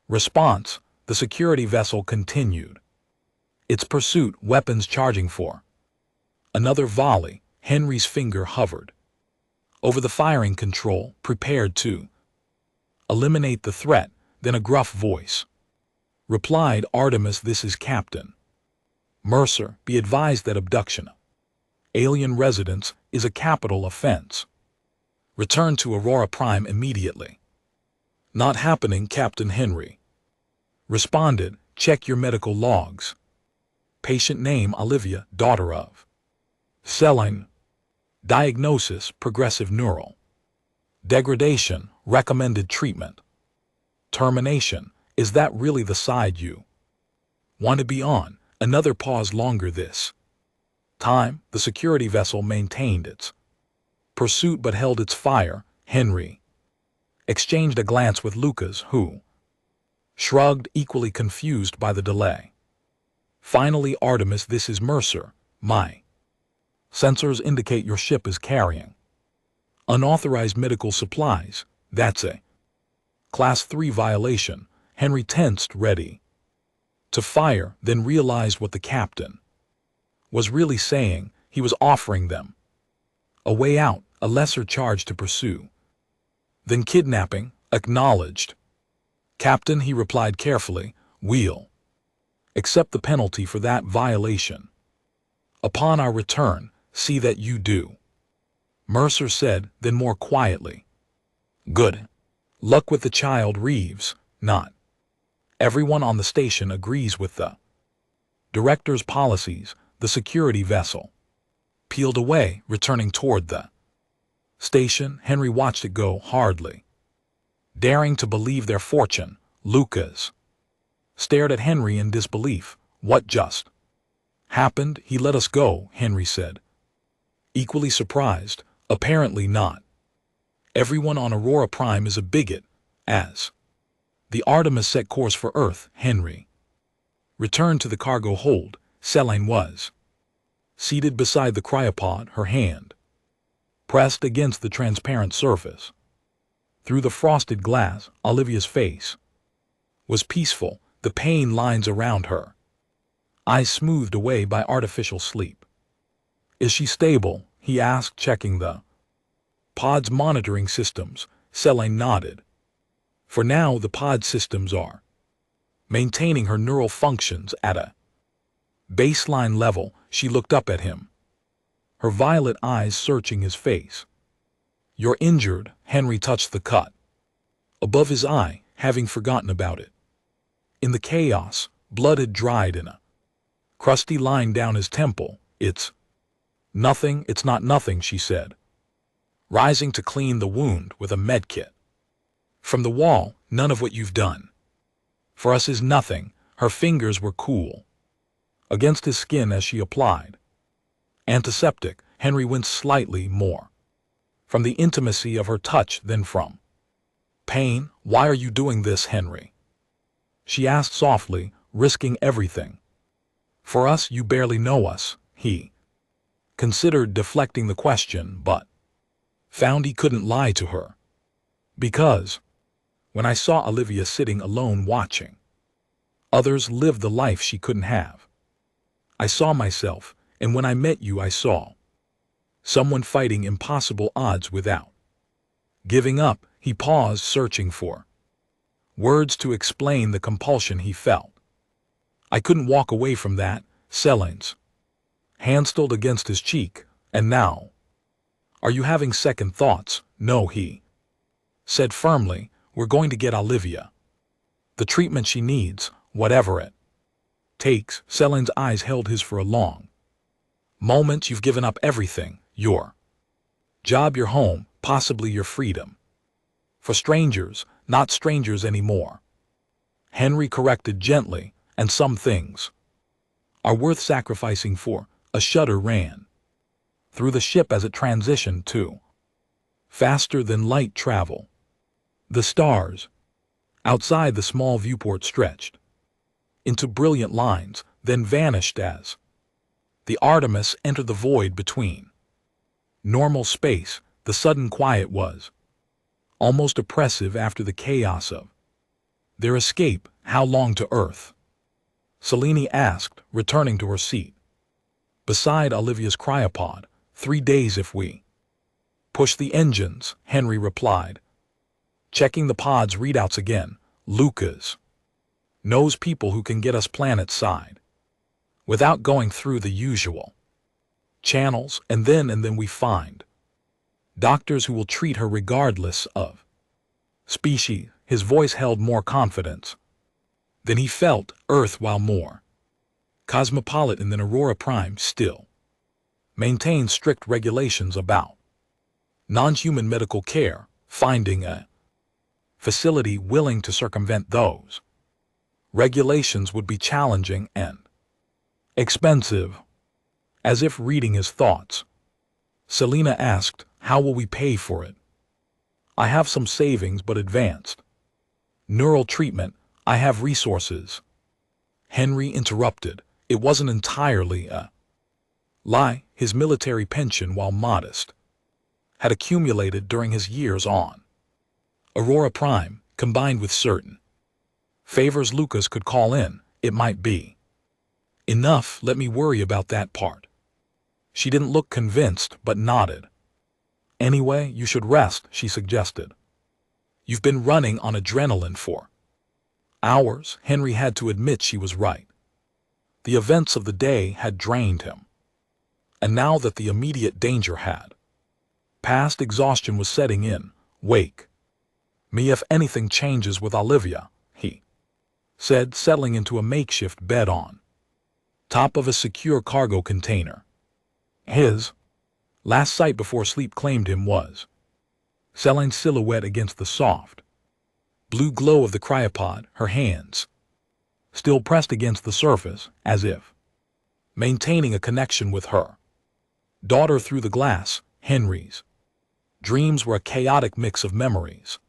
response. The security vessel continued its pursuit, weapons charging for another volley. Henry's finger hovered over the firing control, prepared to eliminate the threat. Then a gruff voice replied, Artemis, this is Captain Mercer. Be advised that abduction of alien residents is a capital offense. Return to Aurora Prime immediately. Not happening, Captain Henry responded. Check your medical logs. Patient name Olivia, daughter of Celine. Diagnosis, progressive neural degradation, recommended treatment. Termination, is that really the side you want to be on? Another pause. Longer this time, the security vessel maintained its pursuit but held its fire. Henry exchanged a glance with Lucas, who shrugged, equally confused by the delay. Finally, Artemis, this is Mercer. My sensors indicate your ship is carrying unauthorized medical supplies. That's a Class 3 violation. Henry tensed, ready to fire, then realized what the captain was really saying. He was offering them a way out, a lesser charge to pursue than kidnapping. Acknowledged. Captain, he replied carefully, we'll accept the penalty for that violation upon our return. See that you do. Mercer said, then more quietly, good luck with the child, Reeves. Not everyone on the station agrees with the director's policies. The security vessel peeled away, returning toward the station. Henry watched it go, hardly daring to believe their fortune. Lucas stared at Henry in disbelief. What just happened? He let us go, Henry said, equally surprised. Apparently not. Everyone on Aurora Prime is a bigot, as the Artemis set course for Earth. Henry returned to the cargo hold. Selene was seated beside the cryopod, her hand pressed against the transparent surface. Through the frosted glass, Olivia's face was peaceful, the pain lines around her eyes smoothed away by artificial sleep. "Is she stable?" he asked, checking the pod's monitoring systems. Selene nodded. For now, the pod systems are maintaining her neural functions at a baseline level. She looked up at him, her violet eyes searching his face. "You're injured." Henry touched the cut above his eye, having forgotten about it. In the chaos, blood had dried in a crusty line down his temple. "It's nothing, it's not nothing," she said, rising to clean the wound with a medkit from the wall. "None of what you've done for us is nothing." Her fingers were cool against his skin as she applied antiseptic. Henry winced slightly, more from the intimacy of her touch than from pain. "Why are you doing this, Henry?" she asked softly. "Risking everything for us? You barely know us." He considered deflecting the question, but found he couldn't lie to her. "Because when I saw Olivia sitting alone watching others live the life she couldn't have, I saw myself, and when I met you I saw someone fighting impossible odds without giving up." He paused, searching for words to explain the compulsion he felt. "I couldn't walk away from that." Selene's hand stole against his cheek. "And now, are you having second thoughts?" "No," he said firmly. "We're going to get Olivia the treatment she needs, whatever it takes." Selene's eyes held his for a long moment. "You've given up everything, your job, your home, possibly your freedom, for strangers." "Not strangers anymore," Henry corrected gently, "and some things are worth sacrificing for." A shudder ran through the ship as it transitioned to faster than light travel. The stars outside the small viewport stretched into brilliant lines, then vanished as the Artemis entered the void between normal space. The sudden quiet was almost oppressive after the chaos of their escape. "How long to Earth?" Selene asked, returning to her seat beside Olivia's cryopod. 3 days if we push the engines," Henry replied, checking the pod's readouts again. "Lucas knows people who can get us planet-side without going through the usual channels, and then we find doctors who will treat her regardless of species." His voice held more confidence than he felt. "Earth, while more cosmopolitan than Aurora Prime, still maintains strict regulations about non-human medical care. Finding a facility willing to circumvent those regulations would be challenging and expensive." As if reading his thoughts, Selene asked, "How will we pay for it?" "I have some savings, but advanced neural treatment, I have resources." Henry interrupted. It wasn't entirely a lie. His military pension, while modest, had accumulated during his years on Aurora Prime, combined with certain favors Lucas could call in. It might be enough. "Let me worry about that part." She didn't look convinced, but nodded. "Anyway, you should rest," she suggested. "You've been running on adrenaline for hours." Henry had to admit she was right. The events of the day had drained him, and now that the immediate danger had passed, exhaustion was setting in. "Wake me if anything changes with Olivia," he said, settling into a makeshift bed on top of a secure cargo container. His last sight before sleep claimed him was Selene's silhouette against the soft blue glow of the cryopod, her hands still pressed against the surface, as if maintaining a connection with her daughter through the glass. Henry's Dreams were a chaotic mix of memories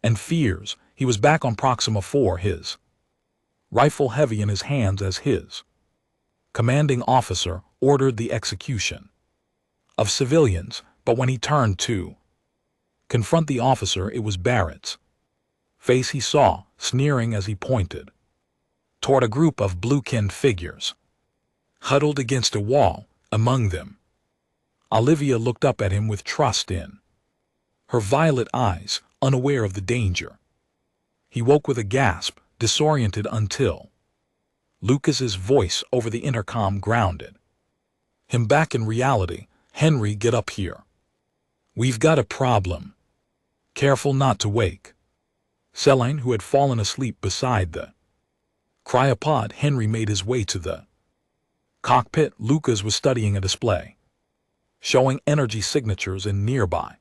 and fears. He was back on Proxima 4, his rifle heavy in his hands as his commanding officer ordered the execution of civilians, but when he turned to confront the officer, it was Barrett's face he saw, sneering as he pointed toward a group of blue-skinned figures huddled against a wall. Among them, Olivia looked up at him with trust in her violet eyes, unaware of the danger. He woke with a gasp, disoriented until Lucas's voice over the intercom grounded him back in reality. Henry, get up here. We've got a problem. Careful not to wake Selene, who had fallen asleep beside the cryopod. Henry made his way to the cockpit. Lucas was studying a display showing energy signatures in nearby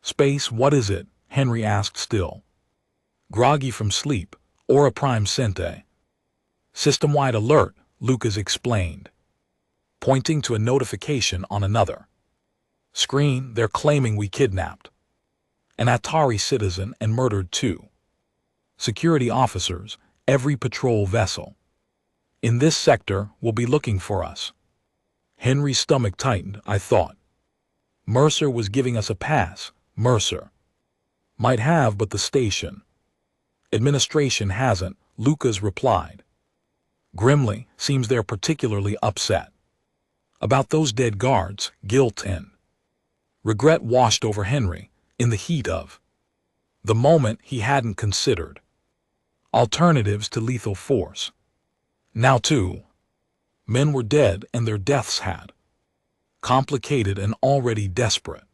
space. What is it? Henry asked, still groggy from sleep. Aura Prime sent a system-wide alert, Lucas explained, pointing to a notification on another screen. They're claiming we kidnapped an Atari citizen and murdered 2 security officers. Every patrol vessel in this sector will be looking for us. Henry's stomach tightened. I thought Mercer was giving us a pass. Mercer might have, but the station administration hasn't, Lucas replied grimly. Seems they're particularly upset about those dead guards. Guilt and regret washed over Henry. In the heat of the moment, he hadn't considered alternatives to lethal force. Now 2 men were dead, and their deaths had complicated an already desperate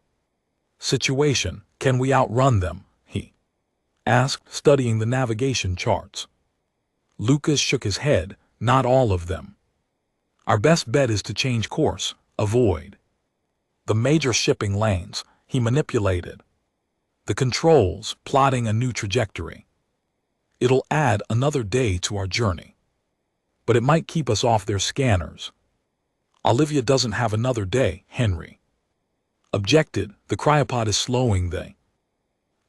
situation. Can we outrun them? He asked, studying the navigation charts. Lucas shook his head. Not all of them. Our best bet is to change course, avoid the major shipping lanes. He manipulated the controls, plotting a new trajectory. It'll add another day to our journey, but it might keep us off their scanners. Olivia doesn't have another day, Henry objected. The cryopod is slowing the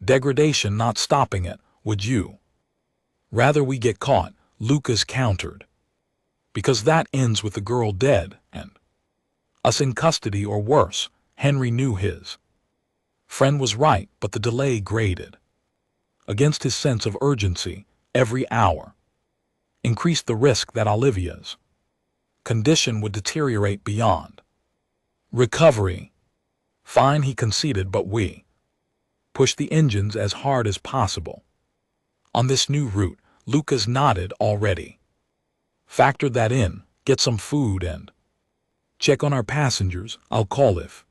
degradation, not stopping it. Would you rather we get caught? Lucas countered. Because that ends with the girl dead and us in custody, or worse. Henry knew his friend was right, but the delay grated against his sense of urgency. Every hour increased the risk that Olivia's condition would deteriorate beyond recovery. Fine, he conceded, but we pushed the engines as hard as possible on this new route. Lucas nodded. Already factored that in. Get some food and check on our passengers. I'll call if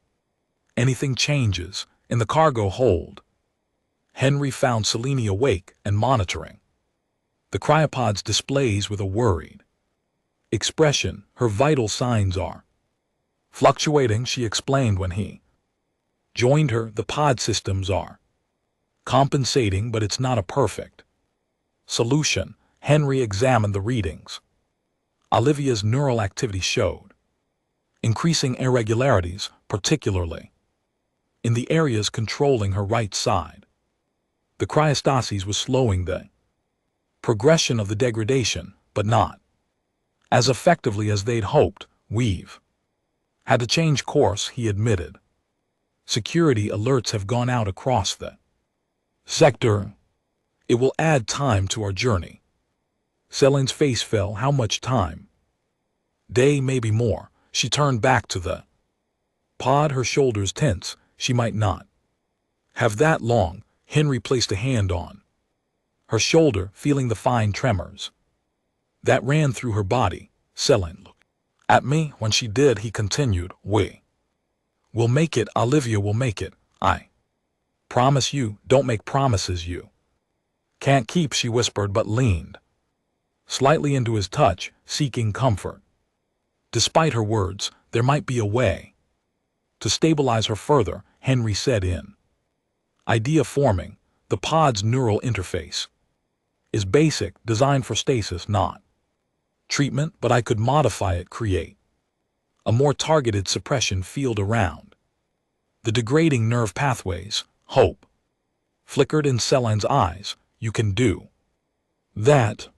anything changes. In the cargo hold, Henry found Selene awake and monitoring the cryopod's displays with a worried expression. Her vital signs are fluctuating, she explained when he joined her. The pod systems are compensating, but it's not a perfect solution. Henry examined the readings. Olivia's neural activity showed increasing irregularities, particularly in the areas controlling her right side. The cryostasis was slowing the progression of the degradation, but not as effectively as they'd hoped. We've had to change course, he admitted. Security alerts have gone out across the sector. It will add time to our journey. Selene's face fell. How much time? Day, maybe more. She turned back to the pod, her shoulders tense. She might not have that long. Henry placed a hand on her shoulder, feeling the fine tremors that ran through her body. Selene looked at me. When she did, he continued, we will make it. Olivia will make it. I promise you. Don't make promises you can't keep, she whispered, but leaned slightly into his touch, seeking comfort. Despite her words, there might be a way to stabilize her further, Henry said, in idea forming. The pod's neural interface is basic, designed for stasis, not treatment, but I could modify it, create a more targeted suppression field around The degrading nerve pathways, hope, flickered in Selene's eyes. You can do that.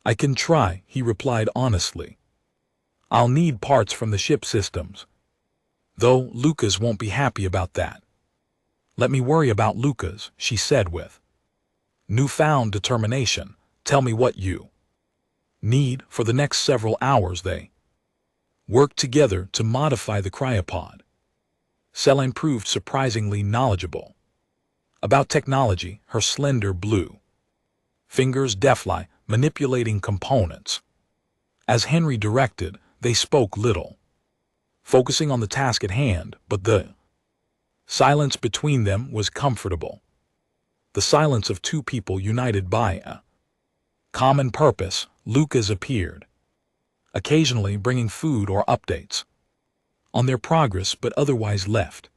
I can try, he replied honestly. I'll need parts from the ship systems. Though Lucas won't be happy about that. Let me worry about Lucas, she said with newfound determination. Tell me what you need. For the next several hours they worked together to modify the cryopod. Selene proved surprisingly knowledgeable about technology, her slender blue fingers deftly manipulating components. As Henry directed, they spoke little, focusing on the task at hand, but the silence between them was comfortable. The silence of two people united by a common purpose. Lucas appeared, occasionally bringing food or updates on their progress, but otherwise left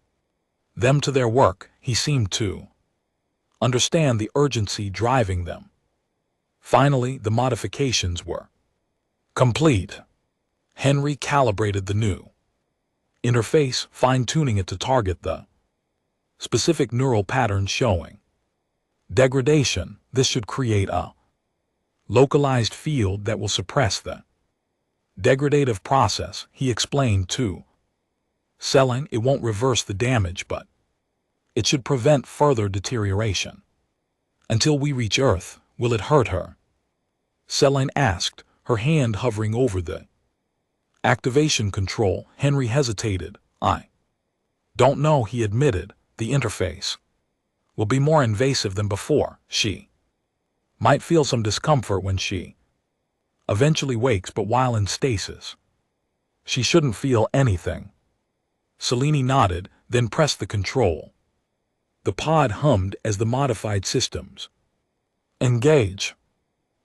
them to their work. He seemed to understand the urgency driving them. Finally, the modifications were complete. Henry calibrated the new interface, fine-tuning it to target the specific neural patterns showing degradation. This should create a localized field that will suppress the degradative process, he explained to Selene. It won't reverse the damage, but it should prevent further deterioration. Until we reach Earth, will it hurt her? Selene asked, her hand hovering over the activation control. Henry hesitated. I don't know, he admitted. The interface will be more invasive than before. She might feel some discomfort when she eventually wakes, but while in stasis, she shouldn't feel anything. Selene nodded, then pressed the control. The pod hummed as the modified systems engage.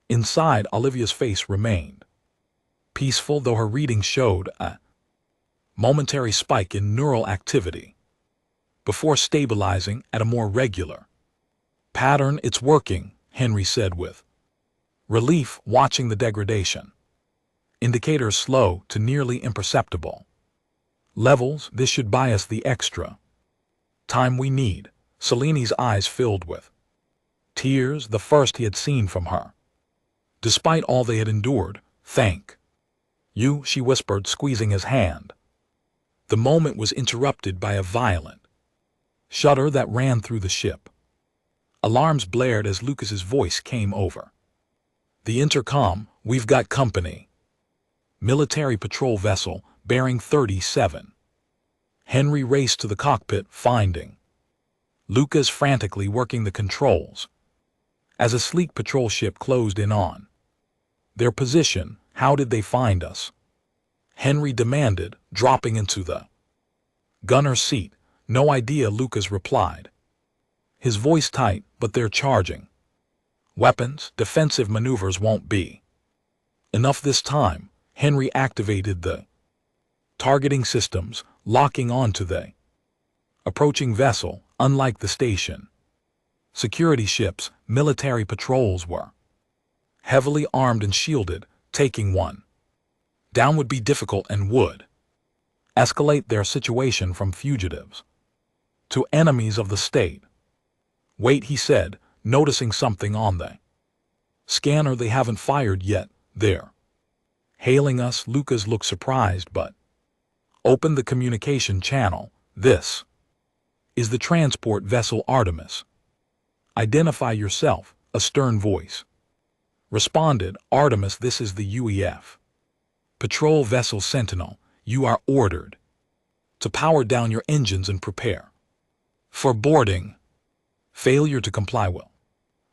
Inside, Olivia's face remained peaceful, though her reading showed a momentary spike in neural activity before stabilizing at a more regular pattern. It's working, Henry said with relief, watching the degradation indicators slow to nearly imperceptible levels. This should buy us the extra time we need. Selene's eyes filled with tears, the first he had seen from her. Despite all they had endured, thank you, she whispered, squeezing his hand. The moment was interrupted by a violent shudder that ran through the ship. Alarms blared as Lucas's voice came over the intercom. We've got company. Military patrol vessel, bearing 37. Henry raced to the cockpit, finding Lucas frantically working the controls as a sleek patrol ship closed in on their position. How did they find us? Henry demanded, dropping into the gunner's seat. No idea, Lucas replied, his voice tight. But they're charging weapons. Defensive maneuvers won't be enough this time. Henry activated the targeting systems, locking onto the approaching vessel. Unlike the station security ships, military patrols were heavily armed and shielded. Taking one down would be difficult and would escalate their situation from fugitives to enemies of the state. Wait, he said, noticing something on the scanner. They haven't fired yet. They're hailing us. Lucas looked surprised, but opened the communication channel. This is the transport vessel Artemis. Identify yourself, a stern voice responded. Artemis, this is the UEF patrol vessel Sentinel. You are ordered to power down your engines and prepare for boarding. Failure to comply will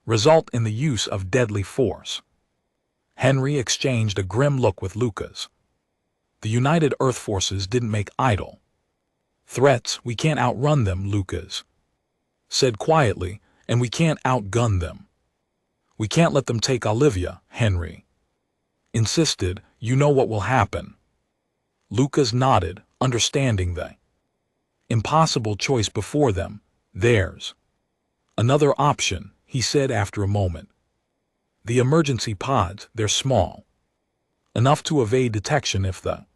result in the use of deadly force. Henry exchanged a grim look with Lucas. The United Earth Forces didn't make idle threats. We can't outrun them, Lucas said quietly, and we can't outgun them. We can't let them take Olivia, Henry insisted. You know what will happen. Lucas nodded, understanding the impossible choice before them. There's another option, he said after a moment. The emergency pods. They're small enough to evade detection if the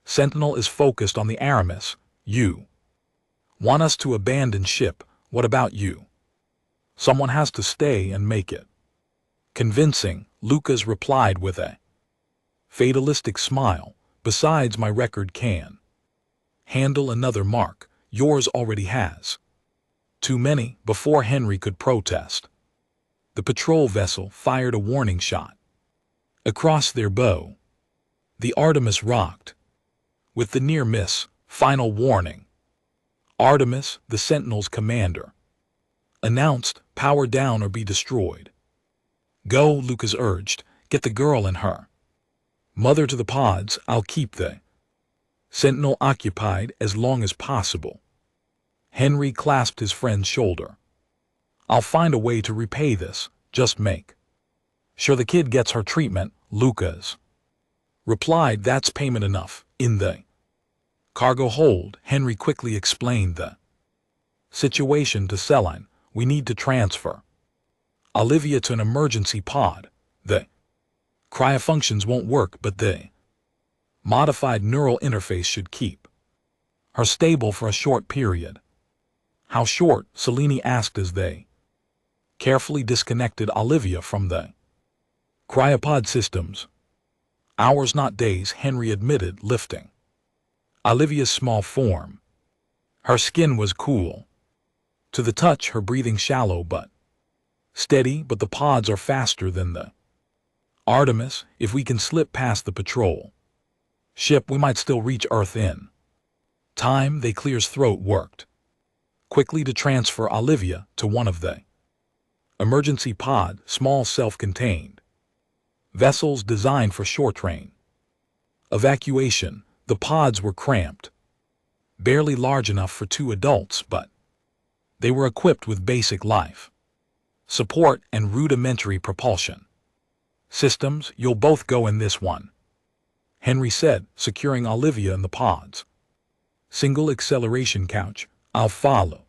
Sentinel is focused on the Aramis. You Want us to abandon ship? What about you? Someone has to stay and make it. Convincing, Lucas replied with a fatalistic smile. Besides, my record can handle another mark. Yours already has. Too many. Before Henry could protest, the patrol vessel fired a warning shot across their bow. The Artemis rocked with the near miss. Final warning. Artemis, the Sentinel's commander, announced, power down or be destroyed. Go, Lucas urged. Get the girl and her mother to the pods. I'll keep the Sentinel occupied as long as possible. Henry clasped his friend's shoulder. I'll find a way to repay this. Just make sure the kid gets her treatment, Lucas replied. That's payment enough. In the cargo hold, Henry quickly explained the situation to Celine. We need to transfer Olivia to an emergency pod. The cryofunctions won't work, but the modified neural interface should keep her stable for a short period. How short? Selene asked as they carefully disconnected Olivia from the cryopod systems. Hours, not days, Henry admitted, lifting Olivia's small form. Her skin was cool to the touch, her breathing shallow but steady, but the pods are faster than the Artemis. If we can slip past the patrol ship, we might still reach Earth in time. They clear's throat worked quickly to transfer Olivia to one of the emergency pod, small self-contained vessels designed for short-range evacuation. The pods were cramped, barely large enough for 2 adults, but they were equipped with basic life support and rudimentary propulsion systems. You'll both go in this one, Henry said, securing Olivia in the pod's single acceleration couch. I'll follow.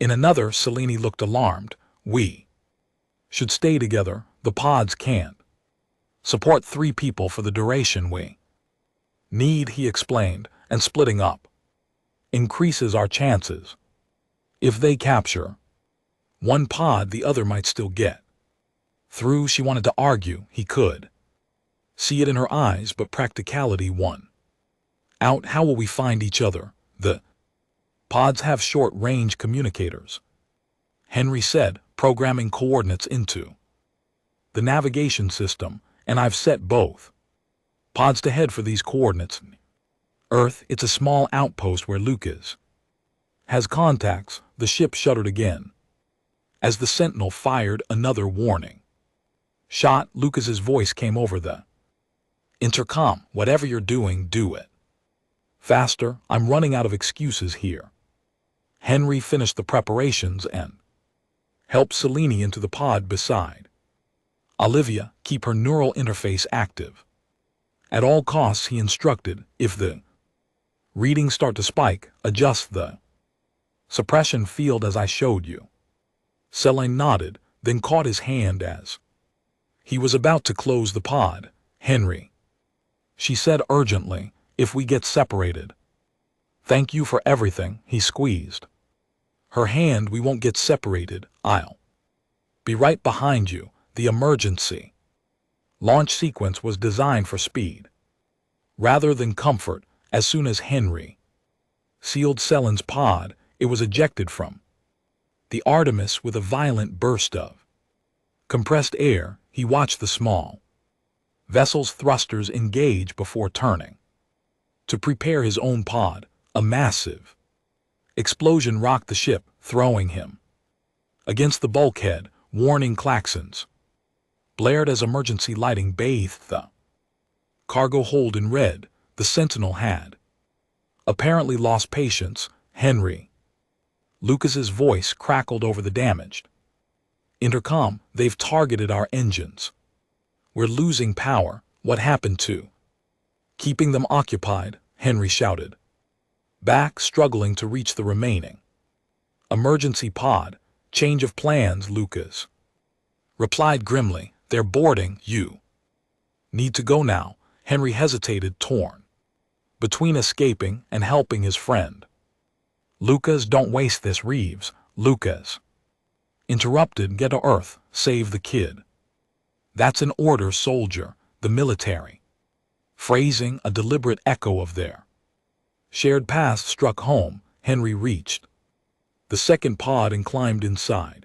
In another, Selene looked alarmed. We should stay together. The pods can't support 3 people for the duration we need, he explained, and splitting up increases our chances. If they capture one pod, the other might still get through. She wanted to argue. He could see it in her eyes, but practicality won out. How will we find each other? The pods have short-range communicators, Henry said, programming coordinates into the navigation system, and I've set both pods to head for these coordinates. Earth, it's a small outpost where Lucas has contacts. The ship shuddered again as the Sentinel fired another warning shot. Lucas's voice came over the intercom. Whatever you're doing, do it faster. I'm running out of excuses here. Henry finished the preparations and helped Selene into the pod beside Olivia. Keep her neural interface active at all costs, he instructed. If the readings start to spike, adjust the suppression field as I showed you. Selene nodded, then caught his hand as he was about to close the pod. Henry, she said urgently, if we get separated. Thank you for everything, he squeezed her hand. We won't get separated. I'll be right behind you. The emergency launch sequence was designed for speed rather than comfort. As soon as Henry sealed Selene's pod, it was ejected from the Artemis with a violent burst of compressed air. He watched the small vessel's thrusters engage before turning to prepare his own pod. A massive explosion rocked the ship, throwing him against the bulkhead. Warning klaxons blared as emergency lighting bathed the cargo hold in red. The Sentinel had apparently lost patience. Henry, Lucas's voice crackled over the damaged intercom. They've targeted our engines. We're losing power. What happened to keeping them occupied? Henry shouted back, struggling to reach the remaining emergency pod. Change of plans, Lucas replied grimly. They're boarding. You need to go now. Henry hesitated, torn between escaping and helping his friend. Lucas, don't waste this, Reeves. Lucas interrupted. Get to Earth, save the kid. That's an order, soldier. The military phrasing, a deliberate echo of their shared past, struck home. Henry reached the second pod and climbed inside,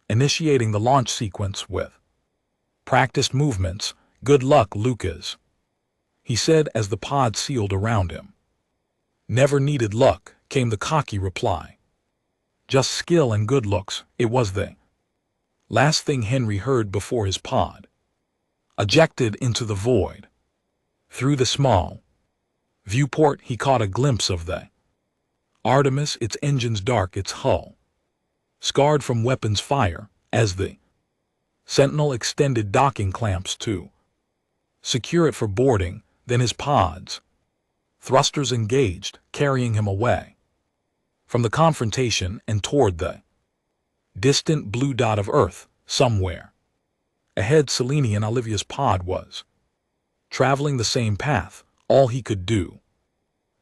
initiating the launch sequence with practiced movements. Good luck, Lucas, he said as the pod sealed around him. Never needed luck, came the cocky reply. Just skill and good looks. It was the last thing Henry heard before his pod ejected into the void. Through the small viewport, he caught a glimpse of the Artemis, its engines dark, its hull scarred from weapons fire, as the Sentinel extended docking clamps to secure it for boarding. Then his pod's thrusters engaged, carrying him away from the confrontation and toward the distant blue dot of Earth. Somewhere ahead, Selene and Olivia's pod was traveling the same path. All he could do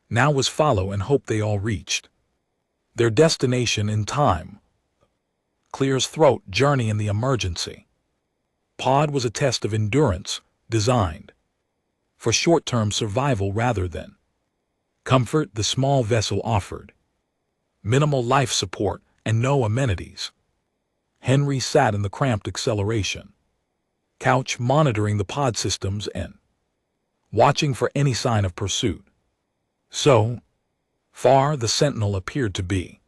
now was follow and hope they all reached their destination in time. Clear's throat. Journey in the emergency pod was a test of endurance, designed for short-term survival rather than comfort. The small vessel offered minimal life support and no amenities. Henry sat in the cramped acceleration couch, monitoring the pod systems and watching for any sign of pursuit. So far, the Sentinel appeared to be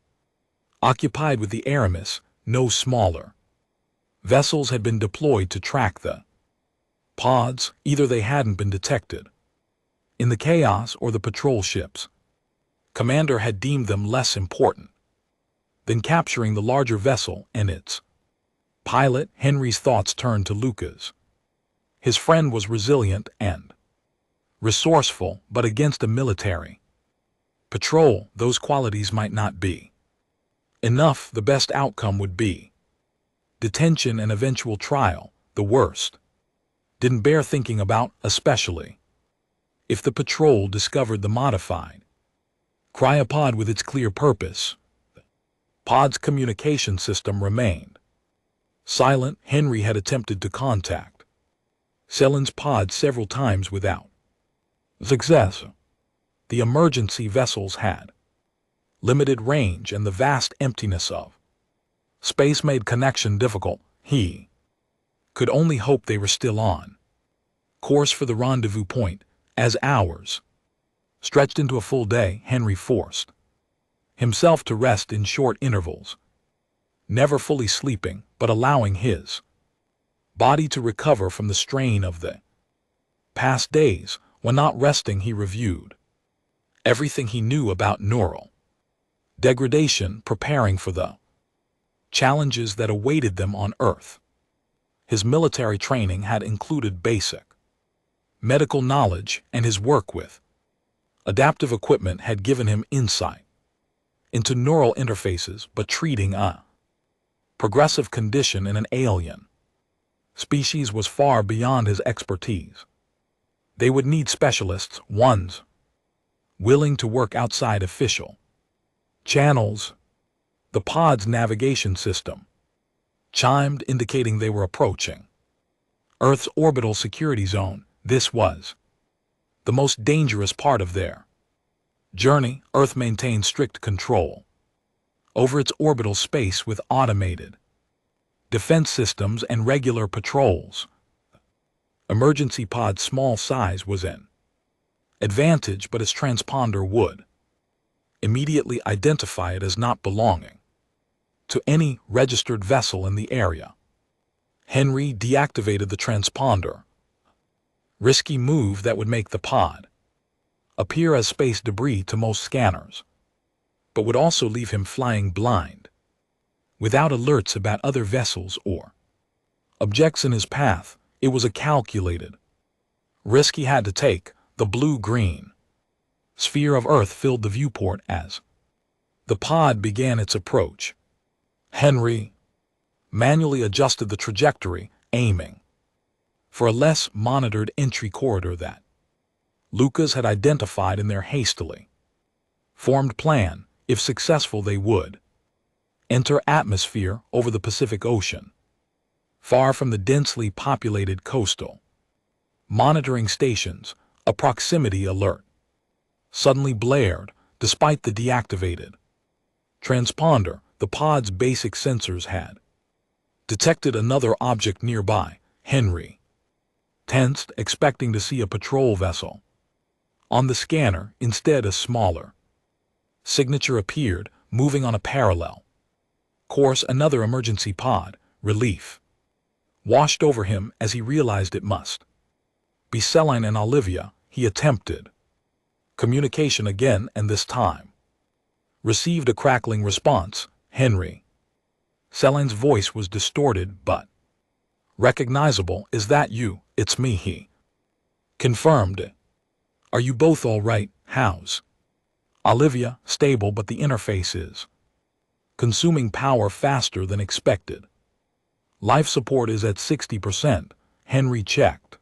occupied with the Aramis. No smaller vessels had been deployed to track the pods. Either they hadn't been detected in the chaos, or the patrol ships commander had deemed them less important than capturing the larger vessel and its pilot. Henry's thoughts turned to Lucas. His friend was resilient and resourceful, but against a military patrol, those qualities might not be enough. The best outcome would be detention and eventual trial. The worst didn't bear thinking about, especially if the patrol discovered the modified cryopod with its clear purpose. The pod's communication system remained silent. Henry had attempted to contact Selin's pod several times without success. The emergency vessels had limited range, and the vast emptiness of space made connection difficult. He could only hope they were still on course for the rendezvous point. As hours stretched into a full day, Henry forced himself to rest in short intervals, never fully sleeping, but allowing his body to recover from the strain of the past days. When not resting, he reviewed everything he knew about neural degradation, preparing for the challenges that awaited them on Earth. His military training had included basic medical knowledge, and his work with adaptive equipment had given him insight into neural interfaces, but treating a progressive condition in an alien species was far beyond his expertise. They would need specialists, ones willing to work outside official channels. The pod's navigation system chimed, indicating they were approaching Earth's orbital security zone. This was the most dangerous part of their journey. Earth maintained strict control over its orbital space with automated defense systems and regular patrols. Emergency pod's small size was an advantage, but its transponder would immediately identify it as not belonging to any registered vessel in the area. Henry deactivated the transponder, risky move that would make the pod appear as space debris to most scanners, but would also leave him flying blind, without alerts about other vessels or objects in his path. It was a calculated risk he had to take. The blue-green sphere of Earth filled the viewport as the pod began its approach. Henry manually adjusted the trajectory, aiming for a less monitored entry corridor that Lucas had identified in their hastily formed plan. If successful, they would enter atmosphere over the Pacific Ocean, far from the densely populated coastal monitoring stations. A proximity alert suddenly blared despite the deactivated transponder. The pod's basic sensors had detected another object nearby. Henry tensed, expecting to see a patrol vessel. On the scanner, instead, a smaller signature appeared, moving on a parallel course. Another emergency pod. Relief washed over him as he realized it must be Celine and Olivia. He attempted communication again, and this time received a crackling response. Henry. Celine's voice was distorted but recognizable. "Is that you?" "It's me," he confirmed. "Are you both all right?" "How's Olivia?" "Stable, but the interface is consuming power faster than expected. Life support is at 60%. Henry checked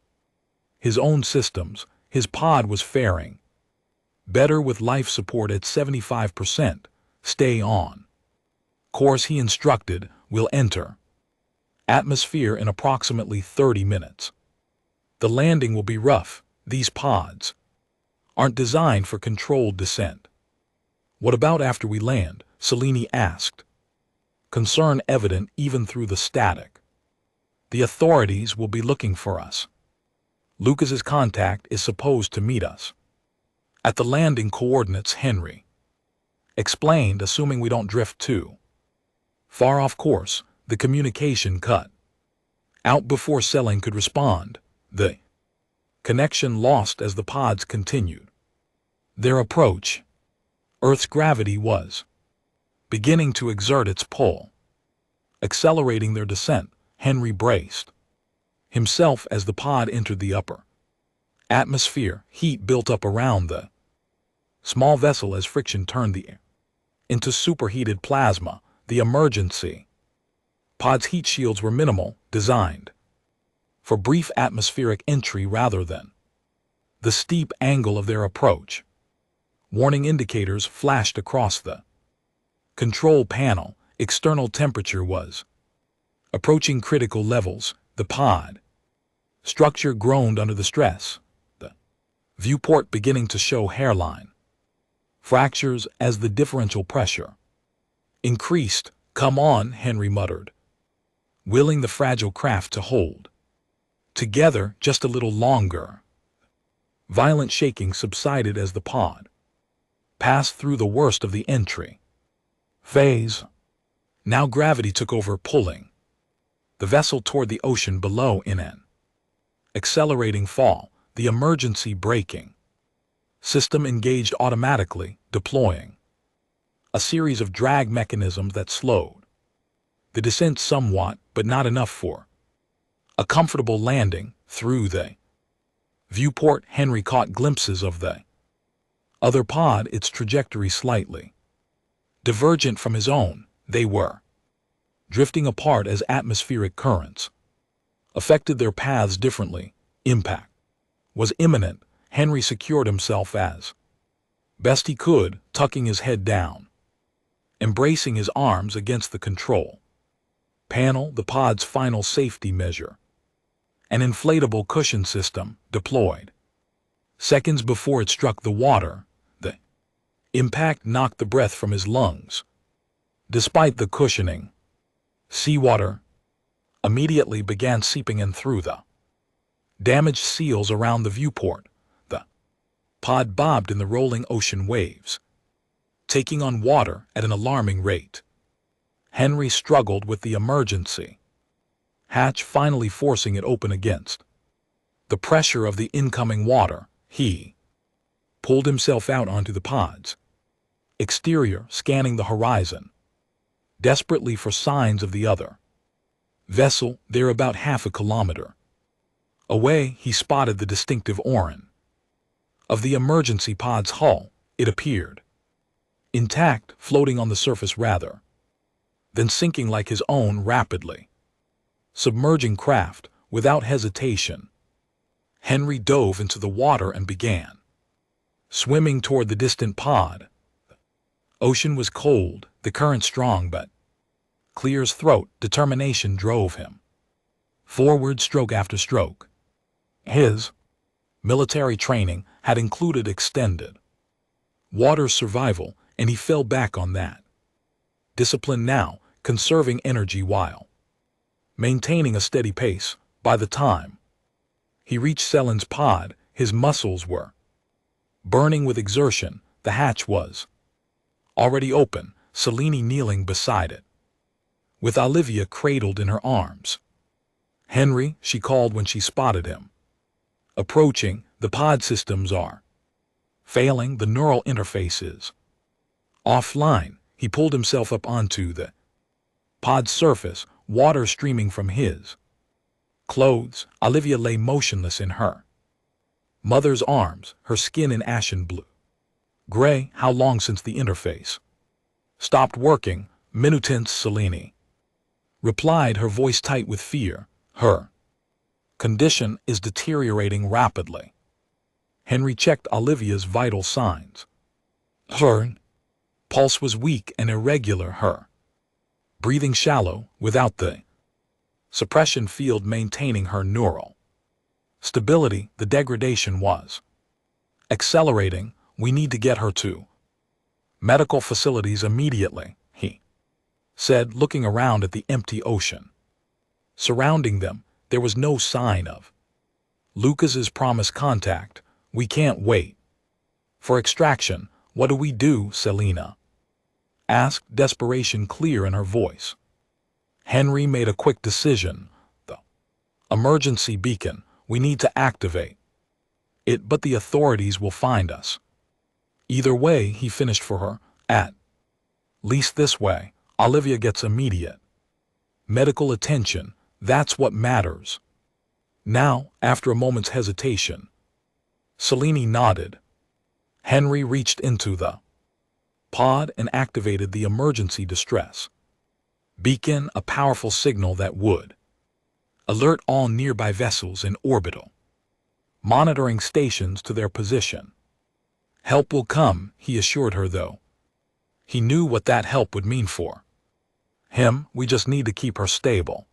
his own systems. His pod was faring better with life support at 75%. "Stay on course," he instructed. "We'll enter atmosphere in approximately 30 minutes. The landing will be rough. These pods aren't designed for controlled descent." "What about after we land?" Selene asked, concern evident even through the static. "The authorities will be looking for us. Lucas's contact is supposed to meet us at the landing coordinates," Henry explained, "assuming we don't drift too far off course." The communication cut out before Celine could respond. The connection lost as the pods continued their approach. Earth's gravity was beginning to exert its pull, accelerating their descent. Henry braced himself as the pod entered the upper atmosphere. Heat built up around the small vessel as friction turned the air into superheated plasma. The emergency pod's heat shields were minimal, designed for brief atmospheric entry rather than the steep angle of their approach. Warning indicators flashed across the control panel. External temperature was approaching critical levels. The pod structure groaned under the stress, the viewport beginning to show hairline fractures as the differential pressure increased. "Come on," Henry muttered, willing the fragile craft to hold together just a little longer. Violent shaking subsided as the pod passed through the worst of the entry phase. Now gravity took over, pulling the vessel toward the ocean below in an accelerating fall. The emergency braking system engaged automatically, deploying a series of drag mechanisms that slowed the descent somewhat, but not enough for a comfortable landing. Through the viewport, Henry caught glimpses of the other pod, its trajectory slightly divergent from his own. They were drifting apart as atmospheric currents affected their paths differently. Impact was imminent. Henry secured himself as best he could, tucking his head down, embracing his arms against the control panel. The pod's final safety measure, an inflatable cushion system, deployed seconds before it struck the water. The impact knocked the breath from his lungs. Despite the cushioning, seawater immediately began seeping in through the damaged seals around the viewport. The pod bobbed in the rolling ocean waves, taking on water at an alarming rate. Henry struggled with the emergency hatch, finally forcing it open against the pressure of the incoming water. He pulled himself out onto the pod's exterior, scanning the horizon desperately for signs of the other vessel. There, about half a kilometer away, he spotted the distinctive oran of the emergency pod's hull. It appeared intact, floating on the surface rather than sinking like his own rapidly submerging craft. Without hesitation, Henry dove into the water and began swimming toward the distant pod. Ocean was cold, the current strong, but Clear's throat, determination drove him forward stroke after stroke. His military training had included extended water survival, and he fell back on that. Discipline now, conserving energy while maintaining a steady pace. By the time he reached Selen's pod, his muscles were burning with exertion. The hatch was already open, Selene kneeling beside it, with Olivia cradled in her arms. "Henry," she called when she spotted him approaching. "The pod systems are failing, the neural interface is offline." He pulled himself up onto the pod surface, water streaming from his clothes. Olivia lay motionless in her mother's arms, her skin an ashen blue. "Gray, how long since the interface stopped working?" "Minutes," Selene replied, her voice tight with fear. "Her condition is deteriorating rapidly." Henry checked Olivia's vital signs. Her pulse was weak and irregular, her breathing shallow, without the suppression field maintaining her neural stability. The degradation was accelerating. "We need to get her to medical facilities immediately," he said, looking around at the empty ocean surrounding them. There was no sign of Lucas's promised contact. "We can't wait for extraction. What do we do?" Selena asked, desperation clear in her voice. Henry made a quick decision. "The emergency beacon. We need to activate it, but the authorities will find us either way," he finished for her. "At least this way, Olivia gets immediate medical attention. That's what matters." Now, after a moment's hesitation, Selene nodded. Henry reached into the pod and activated the emergency distress beacon, a powerful signal that would alert all nearby vessels and orbital monitoring stations to their position. "Help will come," he assured her, though he knew what that help would mean for him. "We just need to keep her stable."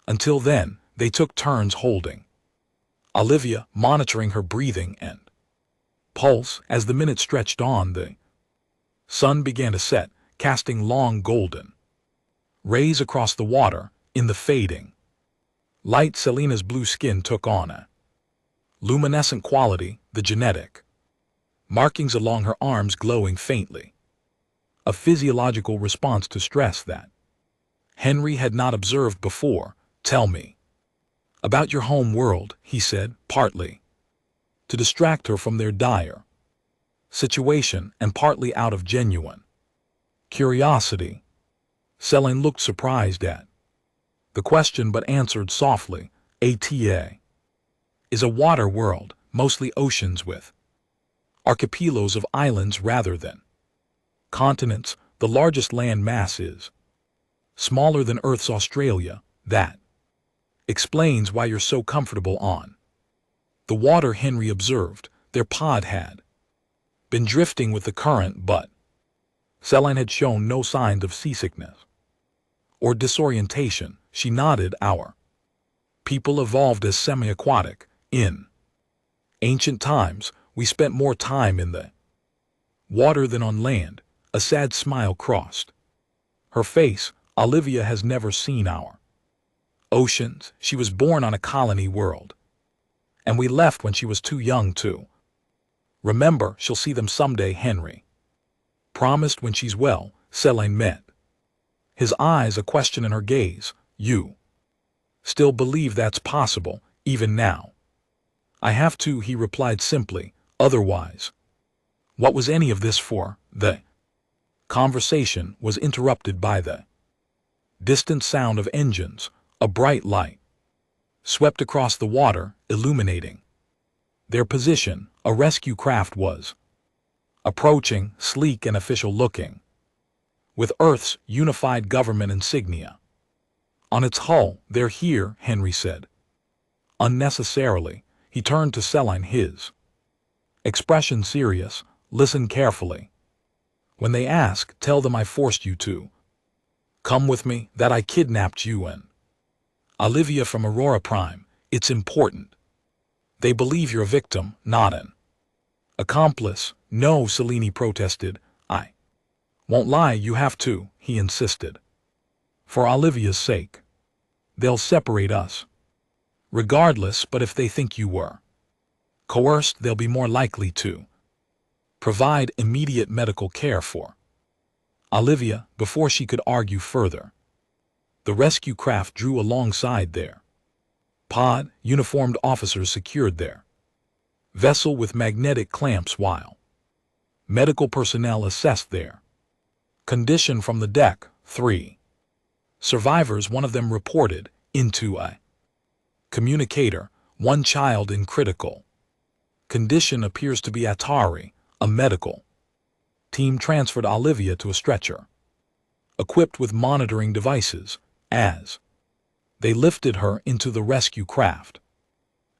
Until then, they took turns holding Olivia, monitoring her breathing and pulse. As the minutes stretched on, the sun began to set, casting long golden rays across the water. In the fading light, Selena's blue skin took on a luminescent quality, the genetic markings along her arms glowing faintly, a physiological response to stress that Henry had not observed before. "Tell me about your home world," he said, partly to distract her from their dire situation and partly out of genuine curiosity. Selene looked surprised at the question but answered softly. "ATA is a water world, mostly oceans with archipelagos of islands rather than continents. The largest land mass is smaller than Earth's Australia. That explains why you're so comfortable on the water," Henry observed. Their pod had been drifting with the current, but Selene had shown no signs of seasickness or disorientation. She nodded. "Our people evolved as semi-aquatic. In ancient times, we spent more time in the water than on land." A sad smile crossed her face. "Olivia has never seen our oceans. She was born on a colony world, and we left when she was too young to remember. She'll see them someday," Henry promised. "When she's well." Selene met his eyes, a question in her gaze. "You still believe that's possible, even now?" "I have to," he replied simply. "Otherwise, what was any of this for?" The conversation was interrupted by the distant sound of engines. A bright light swept across the water, illuminating their position. A rescue craft was approaching, sleek and official looking, with Earth's unified government insignia on its hull. "They're here," Henry said. Unnecessarily, he turned to Selene, his expression serious. "Listen carefully. When they ask, tell them I forced you to. Come with me, that I kidnapped you and Olivia from Aurora Prime. It's important. They believe you're a victim, not an accomplice. No, Selene protested. I won't lie, you have to, he insisted. For Olivia's sake. They'll separate us. Regardless, but if they think you were coerced, they'll be more likely to provide immediate medical care for Olivia before she could argue further. The rescue craft drew alongside their pod, uniformed officers secured their vessel with magnetic clamps while medical personnel assessed their condition from the deck. 3 survivors, one of them reported, into a communicator. One child in critical condition appears to be Atari. A medical team transferred Olivia to a stretcher, equipped with monitoring devices, as they lifted her into the rescue craft.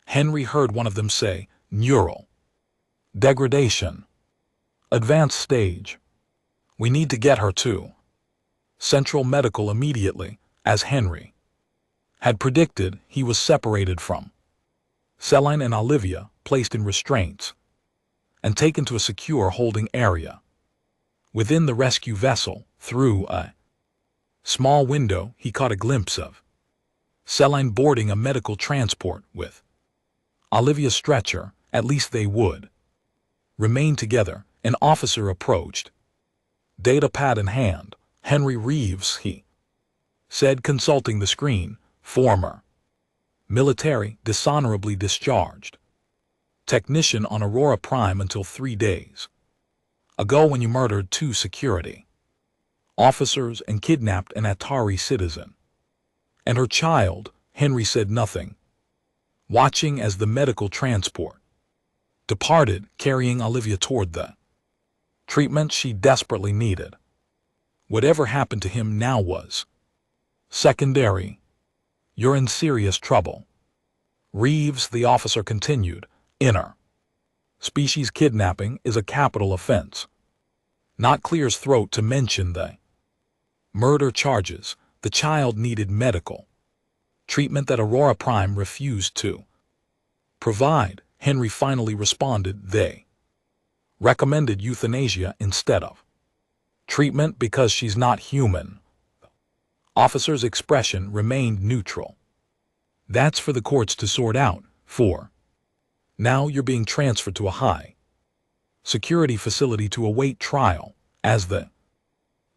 Henry heard one of them say, neural degradation. Advanced stage. We need to get her to Central Medical immediately. As Henry had predicted, he was separated from Selene and Olivia, placed in restraints, and taken to a secure holding area within the rescue vessel. Through a small window, he caught a glimpse of Selene boarding a medical transport with Olivia's stretcher. At least they would remain together. An officer approached, data pad in hand. Henry Reeves, he said, consulting the screen. Former military, dishonorably discharged technician on Aurora Prime until 3 days ago when you murdered 2 security officers and kidnapped an Atari citizen and her child. Henry said nothing, watching as the medical transport departed, carrying Olivia toward the treatment she desperately needed. Whatever happened to him now was secondary. You're in serious trouble, Reeves, the officer continued. Inner species kidnapping is a capital offense. Not clear's throat to mention the murder charges. The child needed medical treatment that Aurora Prime refused to provide. Henry finally responded. They recommended euthanasia instead of treatment because she's not human. Officer's expression remained neutral. That's for the courts to sort out. 4 now you're being transferred to a high security facility to await trial. As the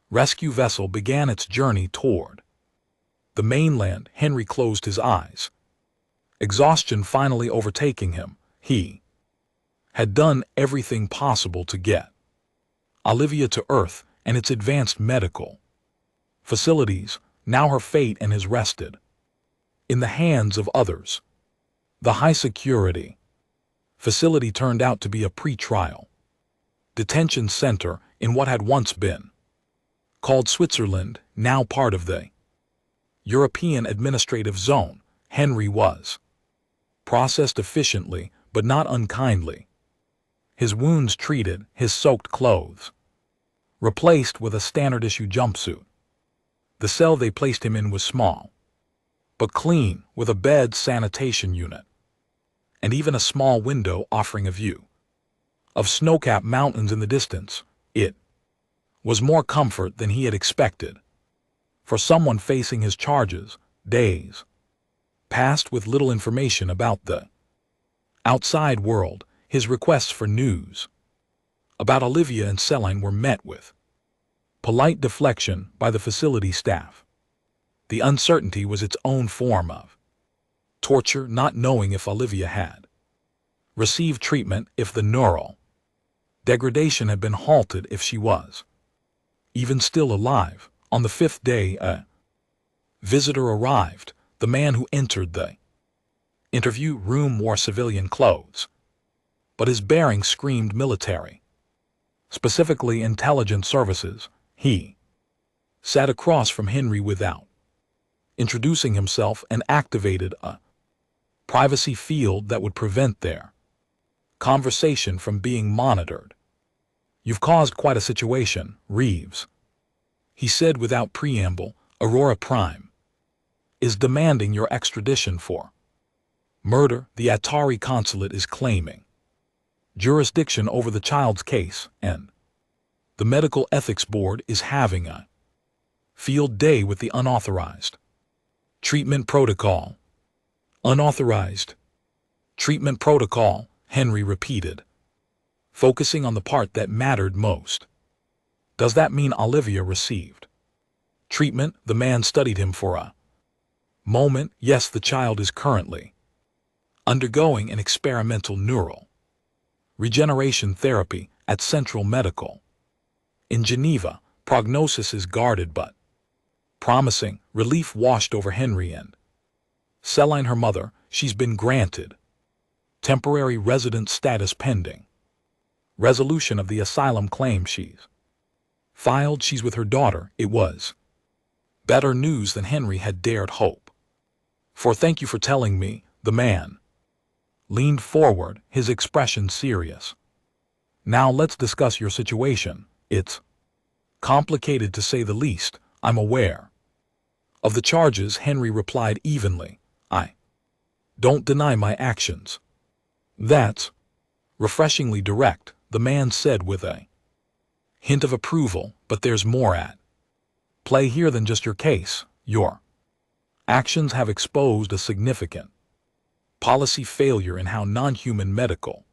rescue vessel began its journey toward the mainland, Henry closed his eyes, exhaustion finally overtaking him. He had done everything possible to get Olivia to Earth and its advanced medical facilities. Now her fate and his rested in the hands of others. The high-security facility turned out to be a pre-trial detention center in what had once been called Switzerland, now part of the European Administrative Zone. Henry was processed efficiently, but not unkindly. His wounds treated, his soaked clothes replaced with a standard-issue jumpsuit. The cell they placed him in was small, but clean, with a bed, sanitation unit, and even a small window offering a view of snow-capped mountains in the distance. It was more comfort than he had expected. For someone facing his charges, days passed with little information about the outside world. His requests for news about Olivia and Selene were met with polite deflection by the facility staff. The uncertainty was its own form of torture, not knowing if Olivia had received treatment, if the neural degradation had been halted, if she was even still alive. On the 5th day, a visitor arrived. The man who entered the interview room wore civilian clothes, but his bearing screamed military, specifically intelligence services. He sat across from Henry without introducing himself and activated a privacy field that would prevent their conversation from being monitored. You've caused quite a situation, Reeves. He said without preamble. Aurora Prime is demanding your extradition for murder. The Atari consulate is claiming jurisdiction over the child's case, and the Medical Ethics Board is having a field day with the unauthorized treatment protocol. Unauthorized treatment protocol, Henry repeated, focusing on the part that mattered most. Does that mean Olivia received treatment? The man studied him for a moment. Yes, the child is currently undergoing an experimental neural regeneration therapy at Central Medical in Geneva. Prognosis is guarded but promising. Relief washed over Henry and Celine, her mother. She's been granted temporary resident status pending resolution of the asylum claim she's filed. She's with her daughter. It was better news than Henry had dared hope for. Thank you for telling me. The man leaned forward, his expression serious. Now let's discuss your situation. It's complicated to say the least. I'm aware of the charges, Henry replied evenly. I don't deny my actions. That's refreshingly direct, the man said with a hint of approval, but there's more at play here than just your case. Your actions have exposed a significant policy failure in how non-human medical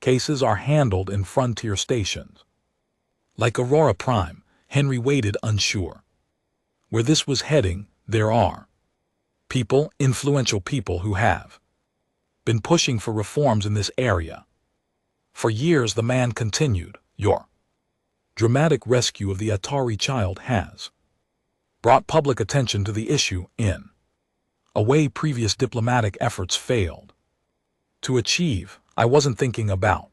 cases are handled in frontier stations. Like Aurora Prime, Henry waited, unsure where this was heading. There are people, influential people, who have been pushing for reforms in this area for years, the man continued. Your dramatic rescue of the Atari child has brought public attention to the issue in a way previous diplomatic efforts failed to achieve. I wasn't thinking about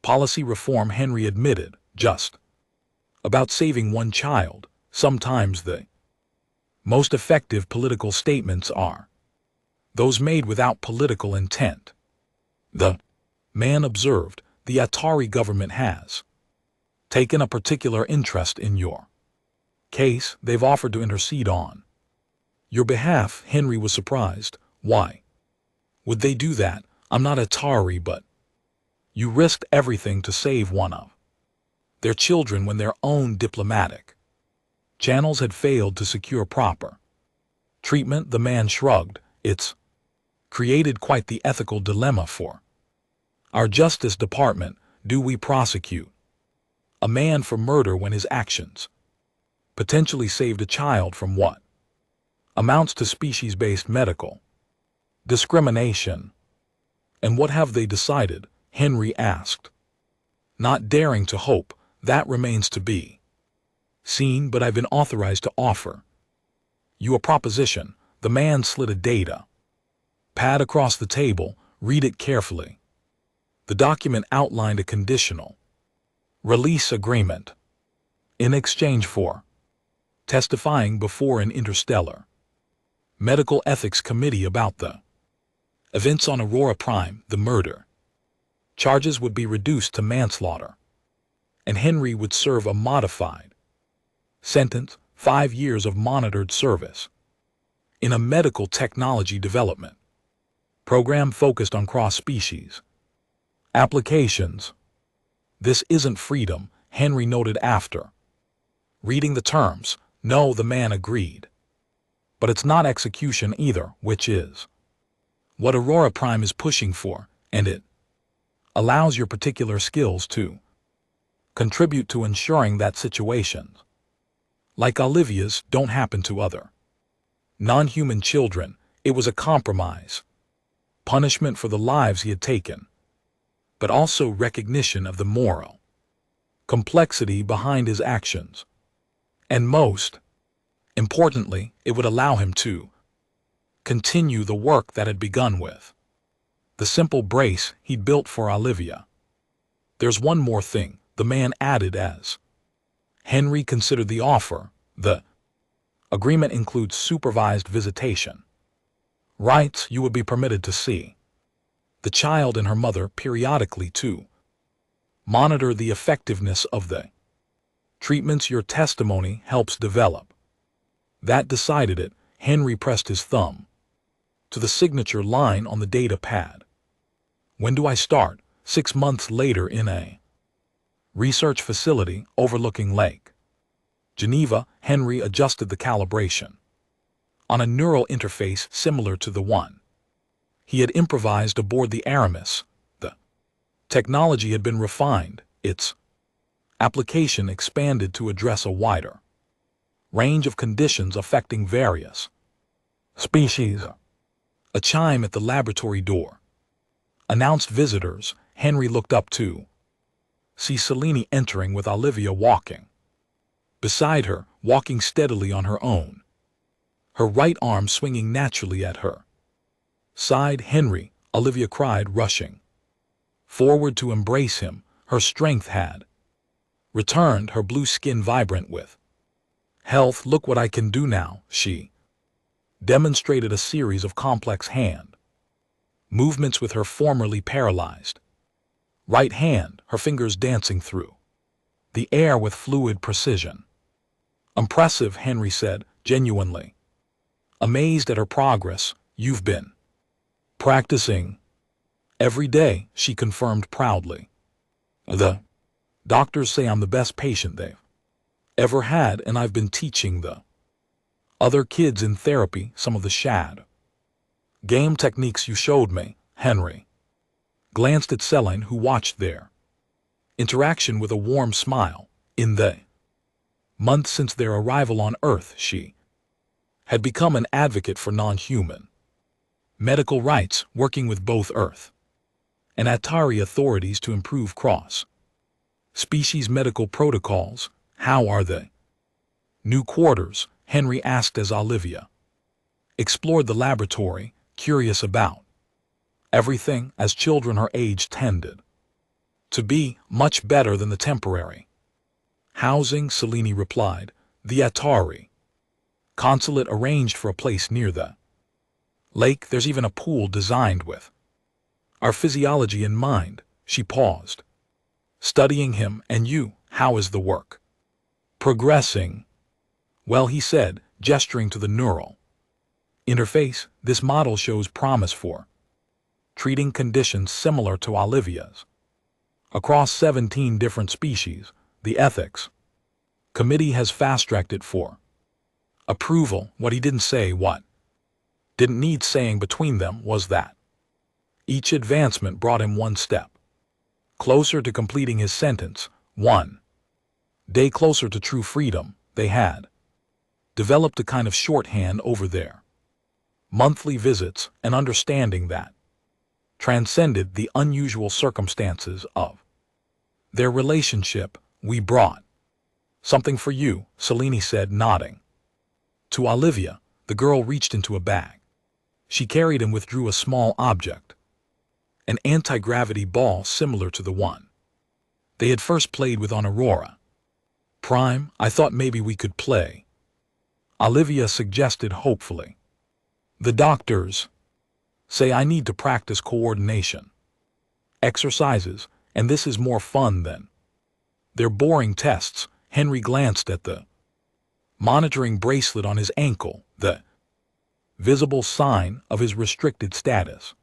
policy reform, Henry admitted, just about saving one child. Sometimes the most effective political statements are those made without political intent. The man observed. The Atari government has taken a particular interest in your case. They've offered to intercede on your behalf. Henry was surprised. Why would they do that? I'm not Atari, but you risked everything to save one of their children when their own diplomatic channels had failed to secure proper treatment. The man shrugged. It's created quite the ethical dilemma for our Justice Department. Do we prosecute a man for murder when his actions potentially saved a child from what amounts to species-based medical discrimination? And what have they decided? Henry asked, not daring to hope. That remains to be seen, but I've been authorized to offer you a proposition. The man slid a data pad across the table. Read it carefully. The document outlined a conditional release agreement in exchange for testifying before an interstellar medical ethics committee about the events on Aurora Prime. The murder charges would be reduced to manslaughter, and Henry would serve a modified sentence, 5 years of monitored service in a medical technology development program focused on cross-species applications. This isn't freedom, Henry noted after reading the terms. No, the man agreed. But it's not execution either, which is what Aurora Prime is pushing for, and it allows your particular skills to contribute to ensuring that situations like Olivia's don't happen to other non-human children. It was a compromise, punishment for the lives he had taken, but also recognition of the moral complexity behind his actions. And most importantly, it would allow him to continue the work that had begun with the simple brace he'd built for Olivia. There's one more thing, the man added as Henry considered the offer. The agreement includes supervised visitation rights. You would be permitted to see the child and her mother periodically to Monitor the effectiveness of the treatments your testimony helps develop. That decided it. Henry pressed his thumb to the signature line on the data pad. When do I start? 6 months later in a research facility overlooking Lake Geneva. Henry adjusted the calibration on a neural interface similar to the one he had improvised aboard the Aramis. The technology had been refined, its application expanded to address a wider range of conditions affecting various species. A chime at the laboratory door announced visitors. Henry looked up to see Selene entering with Olivia walking beside her, walking steadily on her own, her right arm swinging naturally at her side. Henry, Olivia cried, rushing forward to embrace him. Her strength had returned, her blue skin vibrant with health. Look what I can do now, she demonstrated a series of complex hand movements with her formerly paralyzed right hand, her fingers dancing through the air with fluid precision. Impressive, Henry said, genuinely amazed at her progress. You've been practicing every day, she confirmed proudly. The doctors say I'm the best patient they've ever had, and I've been teaching the other kids in therapy some of the shad game techniques you showed me. Henry glanced at Selene, who watched their interaction with a warm smile. In the months since their arrival on Earth, she had become an advocate for non-human medical rights, working with both Earth and Atari authorities to improve cross-species medical protocols. How are the new quarters? Henry asked as Olivia explored the laboratory, curious about everything, as children her age tended to be. Much better than the temporary housing, Selene replied. The Atari consulate arranged for a place near the lake. There's even a pool designed with our physiology in mind. She paused, studying him. And you, how is the work progressing? Well, he said, gesturing to the neural interface. This model shows promise for treating conditions similar to Olivia's across 17 different species. The ethics committee has fast-tracked it for approval. What he didn't say, what didn't need saying between them, was that each advancement brought him one step closer to completing his sentence, one day closer to true freedom. They had developed a kind of shorthand over their monthly visits, an understanding that transcended the unusual circumstances of their relationship. We brought something for you, Selene said, nodding to Olivia. The girl reached into a bag she carried and withdrew a small object, an anti-gravity ball similar to the one they had first played with on Aurora Prime. I thought maybe we could play, Olivia suggested hopefully. The doctors say I need to practice coordination exercises, and this is more fun than their boring tests. Henry glanced at the monitoring bracelet on his ankle, the visible sign of his restricted status.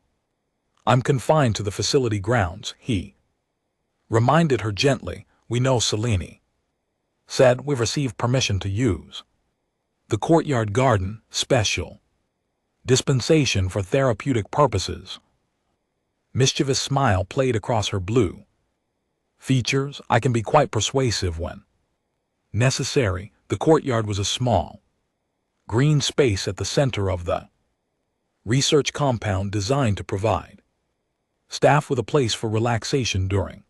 I'm confined to the facility grounds, he reminded her gently. We know, Selene said. We've received permission to use the courtyard garden, special dispensation for therapeutic purposes. Mischievous smile played across her blue features. I can be quite persuasive when necessary. The courtyard was a small green space at the center of the research compound, designed to provide staff with a place for relaxation during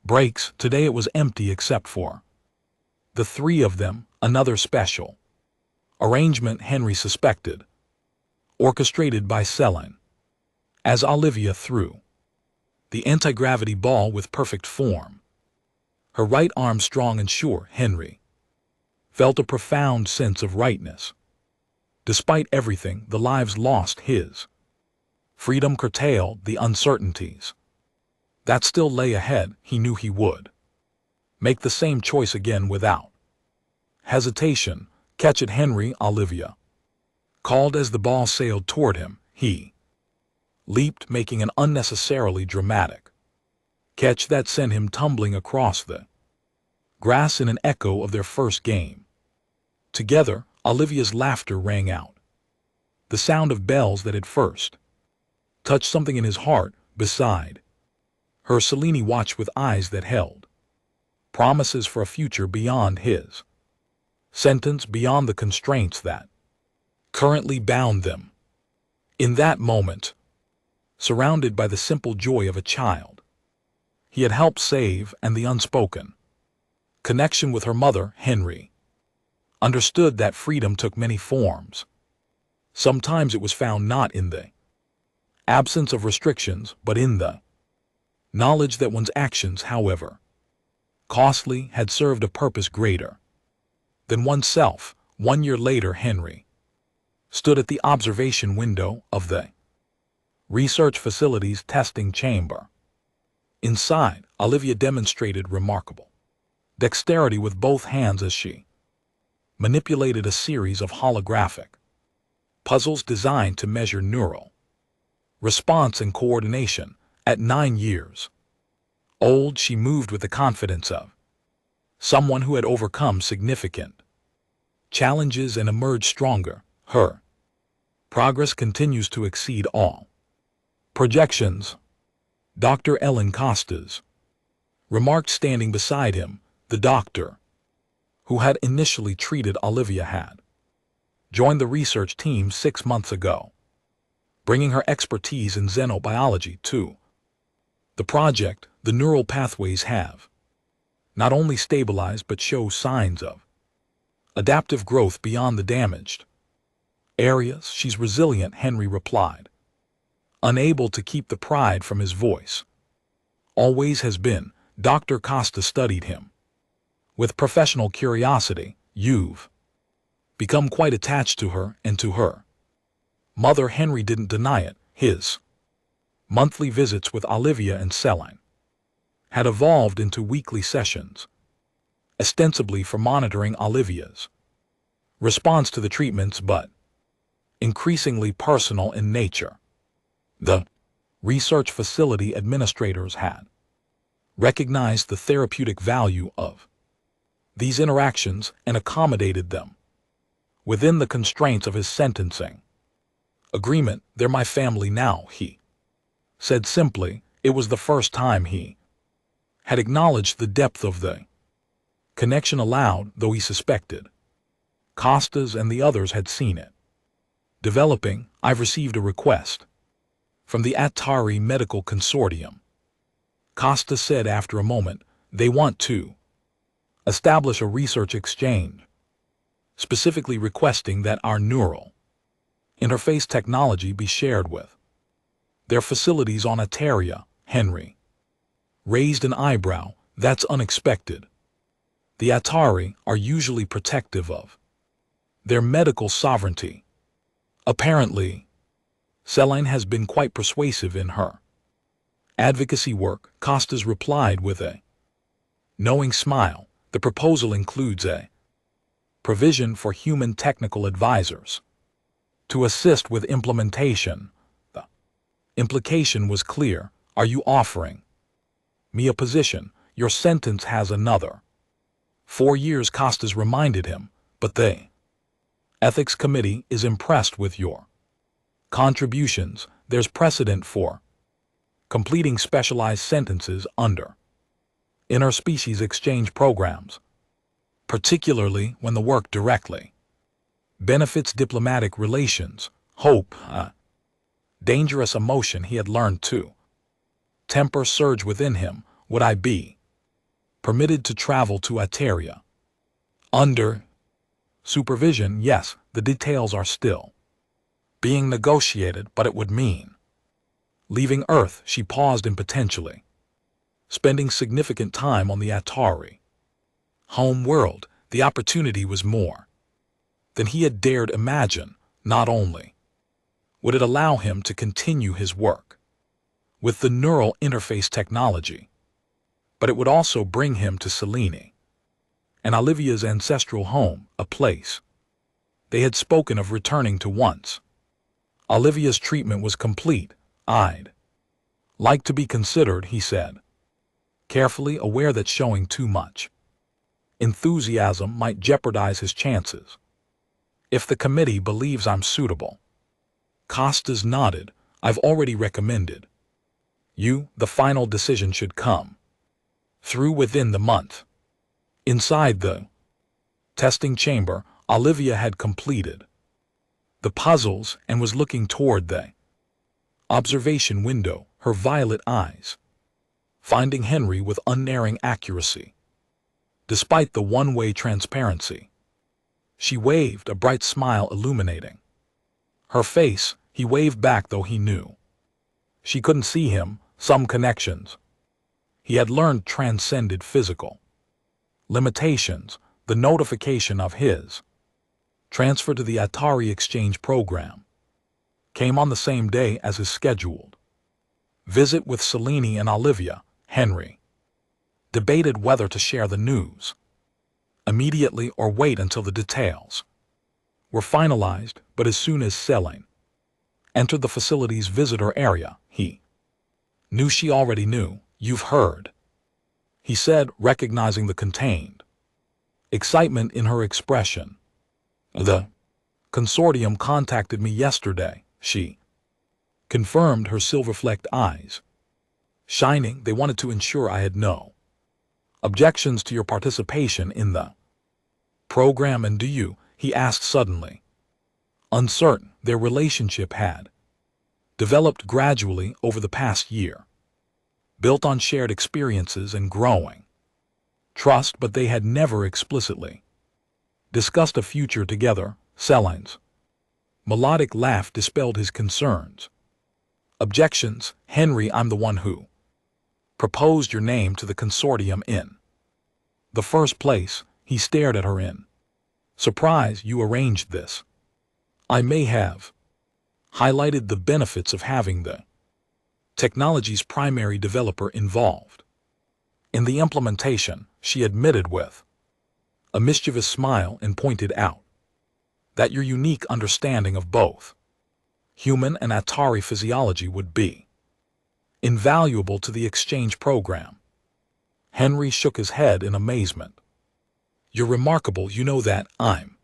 breaks. Today it was empty except for the three of them, another special arrangement, Henry suspected, orchestrated by Selene, as Olivia threw the anti-gravity ball with perfect form, her right arm strong and sure. Henry felt a profound sense of rightness. Despite everything, the lives lost, his freedom curtailed, the uncertainties, That still lay ahead. He knew he would make the same choice again without hesitation. "Catch it, Henry," Olivia called as the ball sailed toward him. He leaped, making an unnecessarily dramatic catch that sent him tumbling across the grass in an echo of their first game. Together, Olivia's laughter rang out, the sound of bells that had first touched something in his heart. Beside her, Selene watched with eyes that held promises for a future beyond his sentence, beyond the constraints that currently bound them. In that moment, surrounded by the simple joy of a child he had helped save and the unspoken connection with her mother, Henry understood that freedom took many forms. Sometimes it was found not in the absence of restrictions, but in the knowledge that one's actions, however costly, had served a purpose greater than oneself. 1 year later, Henry stood at the observation window of the research facility's testing chamber. Inside, Olivia demonstrated remarkable dexterity with both hands as she manipulated a series of holographic puzzles designed to measure neural response and coordination. At 9 years old, she moved with the confidence of someone who had overcome significant challenges and emerged stronger. Her progress continues to exceed all projections, Dr. Ellen Costas remarked, standing beside him. The doctor who had initially treated Olivia had joined the research team 6 months ago, bringing her expertise in xenobiology to the project. The neural pathways have not only stabilized but show signs of adaptive growth beyond the damaged areas. "She's resilient," Henry replied, unable to keep the pride from his voice. "Always has been." Dr. Costa studied him with professional curiosity. "You've become quite attached to her and to her mother." Henry didn't deny it. His monthly visits with Olivia and Selene had evolved into weekly sessions, ostensibly for monitoring Olivia's response to the treatments, but increasingly personal in nature. The research facility administrators had recognized the therapeutic value of these interactions and accommodated them within the constraints of his sentencing agreement. "They're my family now," he said simply. It was the first time he had acknowledged the depth of the connection aloud, though he suspected Costas and the others had seen it developing. "I've received a request from the Atari Medical Consortium," Costa said after a moment. "They want to establish a research exchange, specifically requesting that our neural interface technology be shared with their facilities on Ataria." Henry raised an eyebrow. "That's unexpected. The Atari are usually protective of their medical sovereignty." Apparently, Selene has been quite persuasive in her advocacy work, Costas replied with a knowing smile. "The proposal includes a provision for human technical advisors to assist with implementation." The implication was clear. "Are you offering me a position? Your sentence has another 4 years," Costas reminded him, "but the Ethics Committee is impressed with your contributions. There's precedent for completing specialized sentences under interspecies exchange programs, particularly when the work directly benefits diplomatic relations." Hope, a dangerous emotion he had learned to temper, surged within him. "Would I be permitted to travel to Ataria under supervision?" "Yes, the details are still being negotiated, but it would mean leaving Earth." She paused impotentially, spending significant time on the Atari home world. The opportunity was more than he had dared imagine. Not only would it allow him to continue his work with the neural interface technology. But it would also bring him to Selene and Olivia's ancestral home, a place they had spoken of returning to once. Olivia's treatment was complete. I'd like to be considered, he said, carefully aware that showing too much enthusiasm might jeopardize his chances. If the committee believes I'm suitable. Costas nodded. I've already recommended you. The final decision should come through within the month. Inside the testing chamber, Olivia had completed the puzzles and was looking toward the observation window, her violet eyes finding Henry with unerring accuracy. Despite the one-way transparency, she waved, a bright smile illuminating her face. He waved back, though he knew she couldn't see him. Some connections he had learned transcended physical limitations. The notification of his transfer to the Atari exchange program came on the same day as his scheduled visit with Selene and Olivia. Henry debated whether to share the news immediately or wait until the details were finalized, but as soon as Selene entered the facility's visitor area, he knew she already knew. You've heard, he said, recognizing the contained excitement in her expression. The consortium contacted me yesterday, she confirmed, her silver-flecked eyes shining. They wanted to ensure I had no objections to your participation in the program. And do you? He asked suddenly, uncertain. Their relationship had developed gradually over the past year, built on shared experiences and growing trust, but they had never explicitly discussed a future together. Selene's melodic laugh dispelled his concerns. Objections, Henry. I'm the one who proposed your name to the consortium in the first place. He stared at her in surprise. You arranged this? I may have highlighted the benefits of having the technology's primary developer involved in the implementation, she admitted with a mischievous smile, and pointed out that your unique understanding of both human and Atari physiology would be invaluable to the exchange program. Henry shook his head in amazement. You're remarkable, you know that. I'm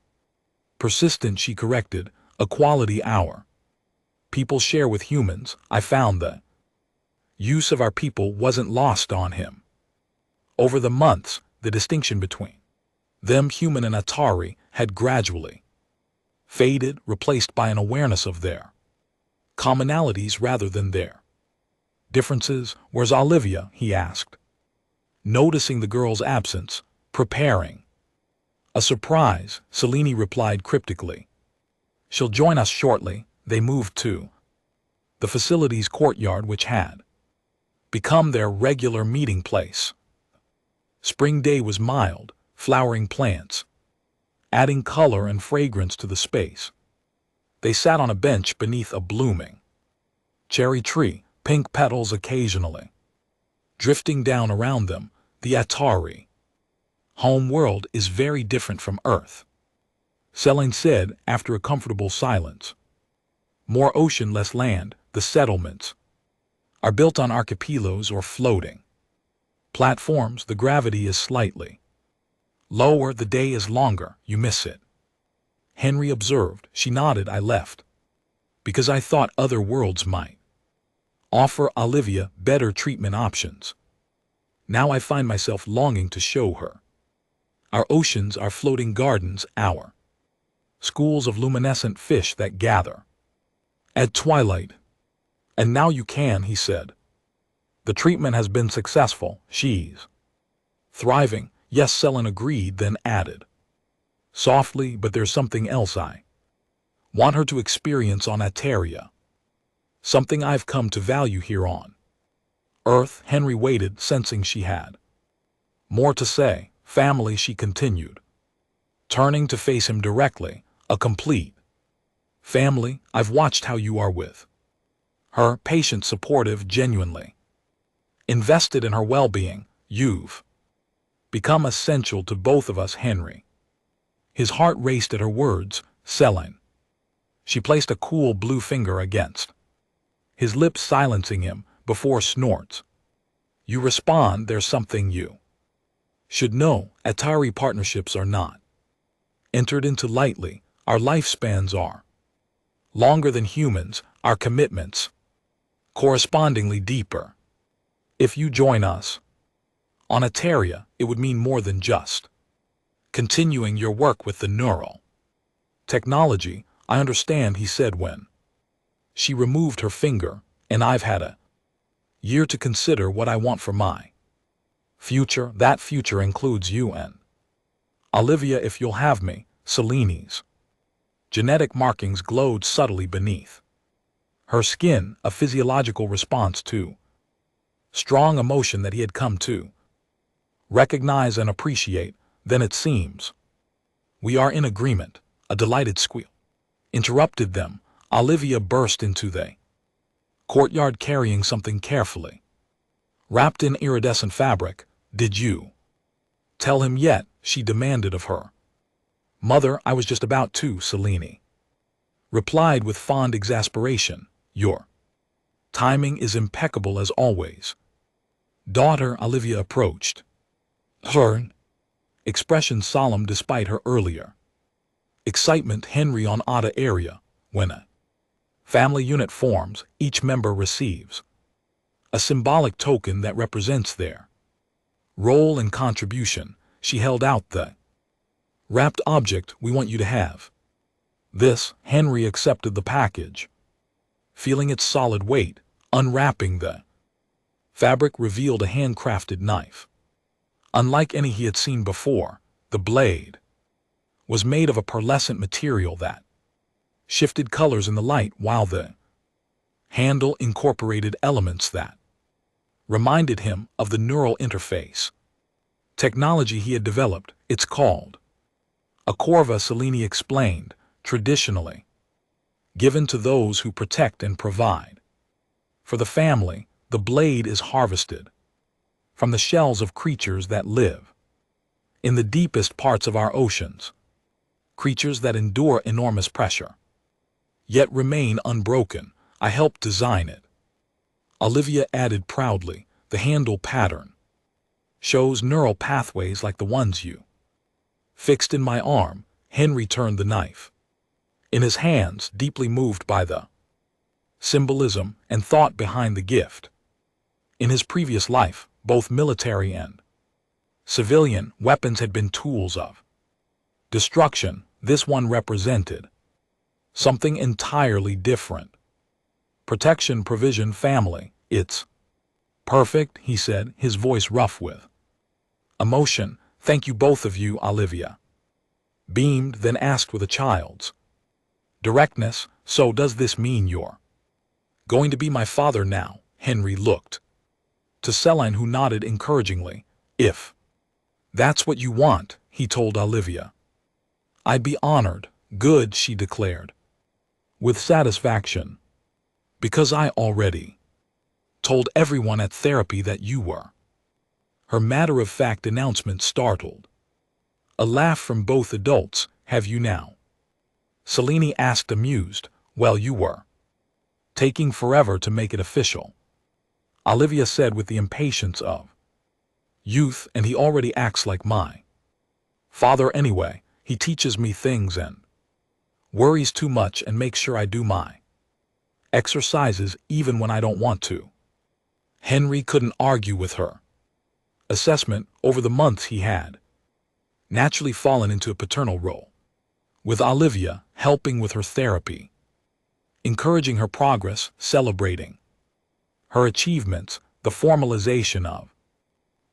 persistent, she corrected, a quality our people share with humans. I found the use of our people wasn't lost on him. Over the months, the distinction between them, human and Atari, had gradually faded, replaced by an awareness of their commonalities rather than their differences. Where's Olivia? He asked, noticing the girl's absence. Preparing a surprise, Selene replied cryptically. She'll join us shortly. They moved to the facility's courtyard, which had become their regular meeting place. Spring day was mild, flowering plants adding color and fragrance to the space. They sat on a bench beneath a blooming cherry tree, pink petals occasionally drifting down around them. The Atari home world is very different from Earth, Selene said after a comfortable silence. More ocean, less land. The settlements are built on archipelagos or floating platforms. The gravity is slightly lower. The day is longer. You miss it, Henry observed. She nodded. I left because I thought other worlds might offer Olivia better treatment options. Now I find myself longing to show her our oceans, our floating gardens, our schools of luminescent fish that gather at twilight. And now you can, he said. The treatment has been successful. She's thriving. Yes, Selene agreed, then added softly, but there's something else I want her to experience on Ataria. Something I've come to value here on Earth. Henry waited, sensing she had more to say. Family, she continued, turning to face him directly. A complete family. I've watched how you are with Her patient, supportive, genuinely invested in her well-being. You've become essential to both of us, Henry. His heart raced at her words. Selene. She placed a cool blue finger against his lips, silencing him before snorts. You respond, there's something you should know. Atari partnerships are not entered into lightly. Our lifespans are longer than humans, our commitments correspondingly deeper. If you join us on Ataria, it would mean more than just continuing your work with the neural technology. I understand, he said when she removed her finger, and I've had a year to consider what I want for my future. That future includes you and Olivia, if you'll have me. Selene's genetic markings glowed subtly beneath her skin, a physiological response to strong emotion that he had come to recognize and appreciate. Then it seems we are in agreement. A delighted squeal interrupted them. Olivia burst into the courtyard carrying something carefully wrapped in iridescent fabric. Did you tell him yet? She demanded of her mother. I was just about to, Selene replied with fond exasperation. Your timing is impeccable as always, daughter. Olivia approached her expression solemn despite her earlier excitement. Henry, on Ada area, when a family unit forms, each member receives a symbolic token that represents their role and contribution. She held out the wrapped object. We want you to have this. Henry accepted the package, feeling its solid weight. Unwrapping the fabric revealed a handcrafted knife. Unlike any he had seen before, the blade was made of a pearlescent material that shifted colors in the light, while the handle incorporated elements that reminded him of the neural interface technology he had developed. It's called a Corva, Selene explained, traditionally given to those who protect and provide for the family. The blade is harvested from the shells of creatures that live in the deepest parts of our oceans, creatures that endure enormous pressure, yet remain unbroken. I helped design it, Olivia added proudly. The handle pattern shows neural pathways like the ones you fixed in my arm. Henry turned the knife in his hands, deeply moved by the symbolism and thought behind the gift. In his previous life, both military and civilian weapons had been tools of destruction. This one represented something entirely different. Protection, provision, family. It's perfect, he said, his voice rough with emotion. Thank you, both of you, Olivia beamed, then asked with a child's directness, so does this mean you're going to be my father now? Henry looked to Selene, who nodded encouragingly. If that's what you want, he told Olivia, I'd be honored. Good, she declared with satisfaction, because I already told everyone at therapy that you were. Her matter-of-fact announcement startled a laugh from both adults. Have you now? Selene asked, amused. Well, you were taking forever to make it official, Olivia said with the impatience of youth, and he already acts like my father anyway. He teaches me things and worries too much and makes sure I do my exercises even when I don't want to. Henry couldn't argue with her assessment. Over the months he had naturally fallen into a paternal role, with Olivia helping with her therapy, encouraging her progress, celebrating her achievements. The formalization of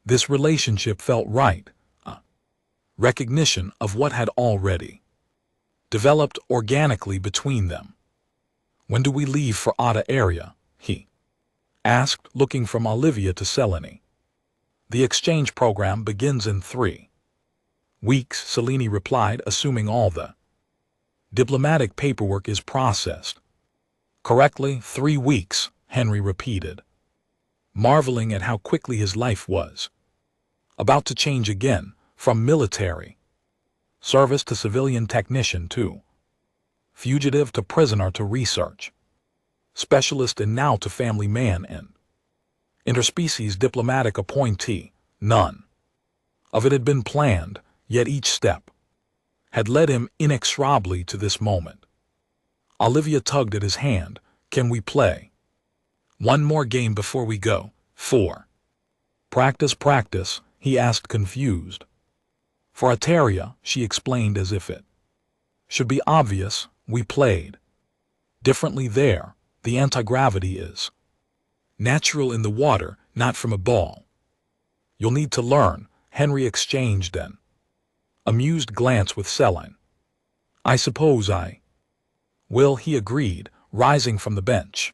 this relationship felt right, a recognition of what had already developed organically between them. When do we leave for Ada area? He asked, looking from Olivia to Selene. The exchange program begins in 3 weeks, Selene replied, assuming all the diplomatic paperwork is processed. Correctly, 3 weeks, Henry repeated, marveling at how quickly his life was about to change again, from military service to civilian technician to fugitive to prisoner to research specialist and now to family man and interspecies diplomatic appointee. None of it had been planned, yet each step had led him inexorably to this moment. Olivia tugged at his hand. Can we play one more game before we go? 4. Practice, he asked confused. For Ataria, she explained as if it should be obvious, we played differently there. The anti-gravity is natural in the water, not from a ball. You'll need to learn. Henry exchanged an amused glance with Selene. I suppose I will, he agreed, rising from the bench.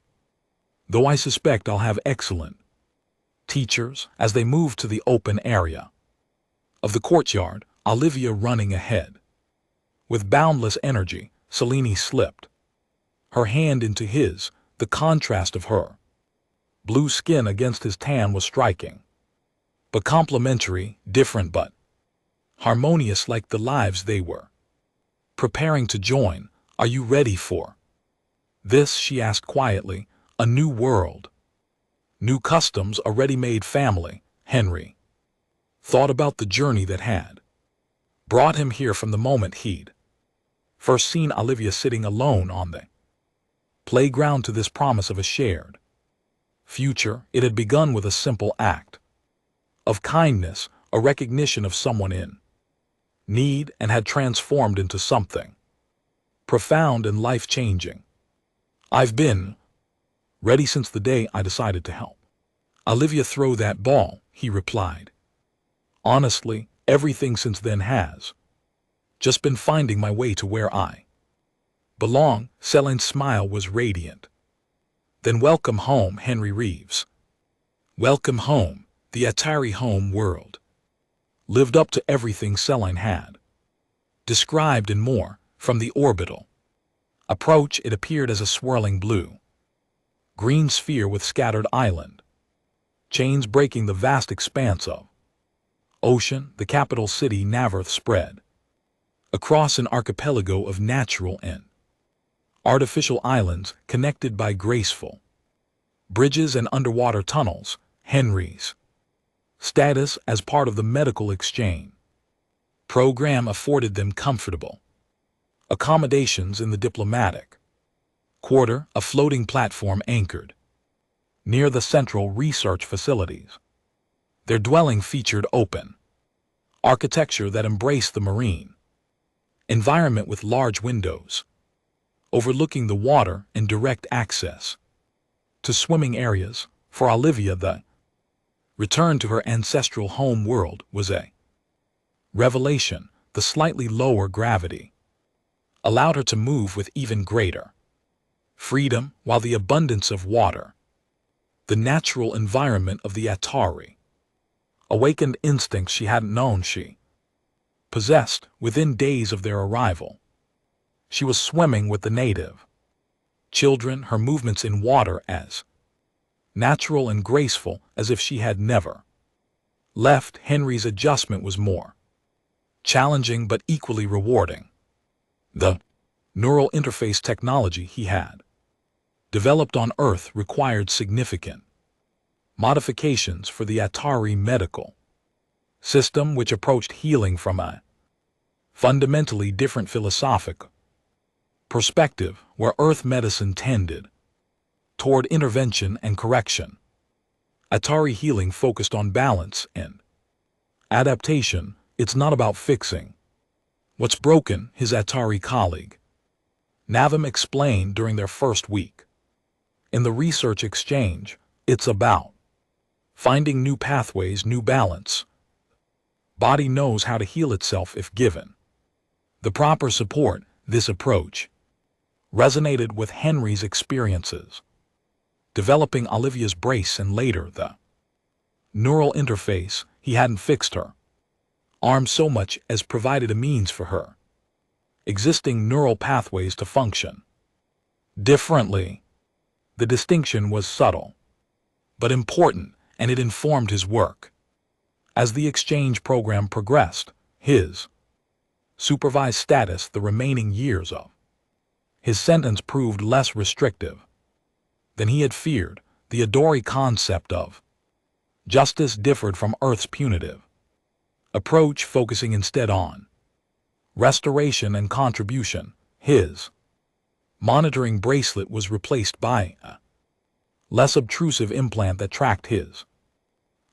Though I suspect I'll have excellent teachers. As they moved to the open area of the courtyard, Olivia running ahead. With boundless energy, Selene slipped her hand into his. The contrast of her blue skin against his tan was striking, but complementary, different but harmonious like the lives they were preparing to join. Are you ready for this? She asked quietly. A new world, new customs, a ready-made family. Henry thought about the journey that had brought him here from the moment he'd first seen Olivia sitting alone on the playground to this promise of a shared future. It had begun with a simple act of kindness, a recognition of someone in need, and had transformed into something profound and life-changing. I've been ready since the day I decided to help Olivia throw that ball, he replied. Honestly, everything since then has just been finding my way to where I belong. Selene's smile was radiant. Then welcome home, Henry Reeves. Welcome home. The Atari home world lived up to everything Selene had described and more. From the orbital approach, it appeared as a swirling blue-green sphere with scattered island chains breaking the vast expanse of ocean. The capital city Navarth spread across an archipelago of natural and artificial islands connected by graceful bridges and underwater tunnels. Henry's status as part of the medical exchange program afforded them comfortable accommodations in the diplomatic quarter, a floating platform anchored near the central research facilities. Their dwelling featured open architecture that embraced the marine environment with large windows overlooking the water and direct access to swimming areas. For Olivia, the return to her ancestral home world was a revelation. The slightly lower gravity allowed her to move with even greater freedom, while the abundance of water, the natural environment of the Atari, awakened instincts she hadn't known she possessed. Within days of their arrival, she was swimming with the native children, her movements in water as natural and graceful as if she had never left. Henry's adjustment was more challenging but equally rewarding. The neural interface technology he had developed on Earth required significant modifications for the Atari medical system, which approached healing from a fundamentally different philosophic perspective, where Earth medicine tended toward intervention and correction. Atari healing focused on balance and adaptation. It's not about fixing what's broken, his Atari colleague Navam explained during their first week in the research exchange. It's about finding new pathways, new balance. Body knows how to heal itself if given the proper support. This approach resonated with Henry's experiences developing Olivia's brace and later the neural interface. He hadn't fixed her arm so much as provided a means for her existing neural pathways to function differently. The distinction was subtle, but important, and it informed his work. As the exchange program progressed, his supervised status the remaining years of his sentence proved less restrictive than he had feared. The Adori concept of justice differed from Earth's punitive approach, focusing instead on restoration and contribution. His monitoring bracelet was replaced by a less obtrusive implant that tracked his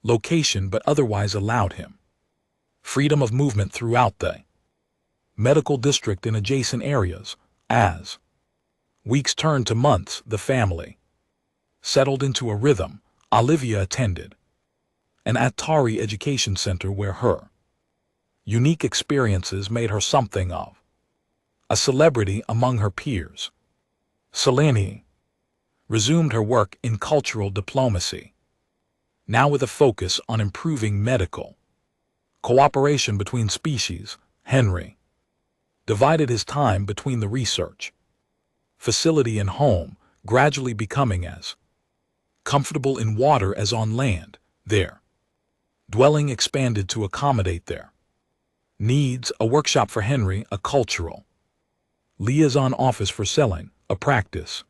location but otherwise allowed him freedom of movement throughout the medical district in adjacent areas. As weeks turned to months, the family settled into a rhythm. Olivia attended an Atari education center where her unique experiences made her something of a celebrity among her peers. Selene resumed her work in cultural diplomacy, now with a focus on improving medical cooperation between species. Henry divided his time between the research facility and home, gradually becoming as comfortable in water as on land. Their dwelling expanded to accommodate their needs, a workshop for Henry, a cultural liaison office for Selene, a practice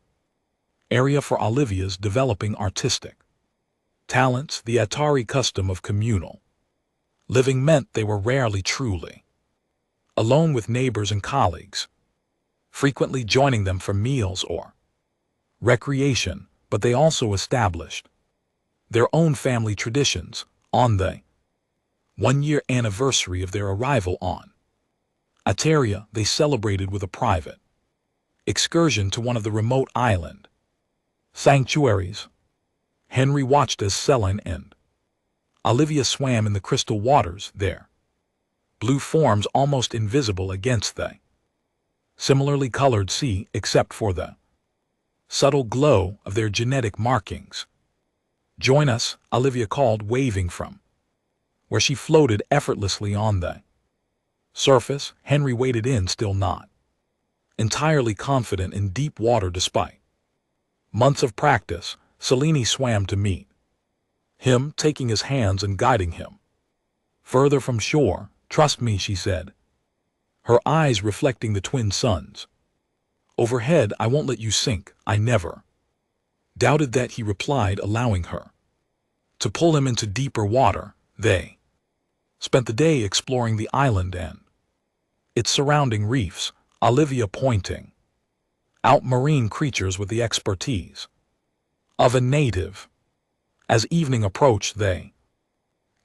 area for Olivia's developing artistic talents. The Atari custom of communal living meant they were rarely truly alone with neighbors and colleagues, frequently joining them for meals or recreation, but they also established their own family traditions. On the one-year anniversary of their arrival on Ataria, they celebrated with a private excursion to one of the remote island sanctuaries. Henry watched as Selene and Olivia swam in the crystal waters, their blue forms almost invisible against the similarly colored sea, except for the subtle glow of their genetic markings. "Join us," Olivia called, waving from where she floated effortlessly on the surface. Henry waded in, still not entirely confident in deep water despite months of practice. Selene swam to meet him, taking his hands and guiding him further from shore. "Trust me," she said, her eyes reflecting the twin suns overhead. "I won't let you sink." "I never doubted that," he replied, allowing her to pull him into deeper water. They spent the day exploring the island and its surrounding reefs, Olivia pointing out marine creatures with the expertise of a native. As evening approached, they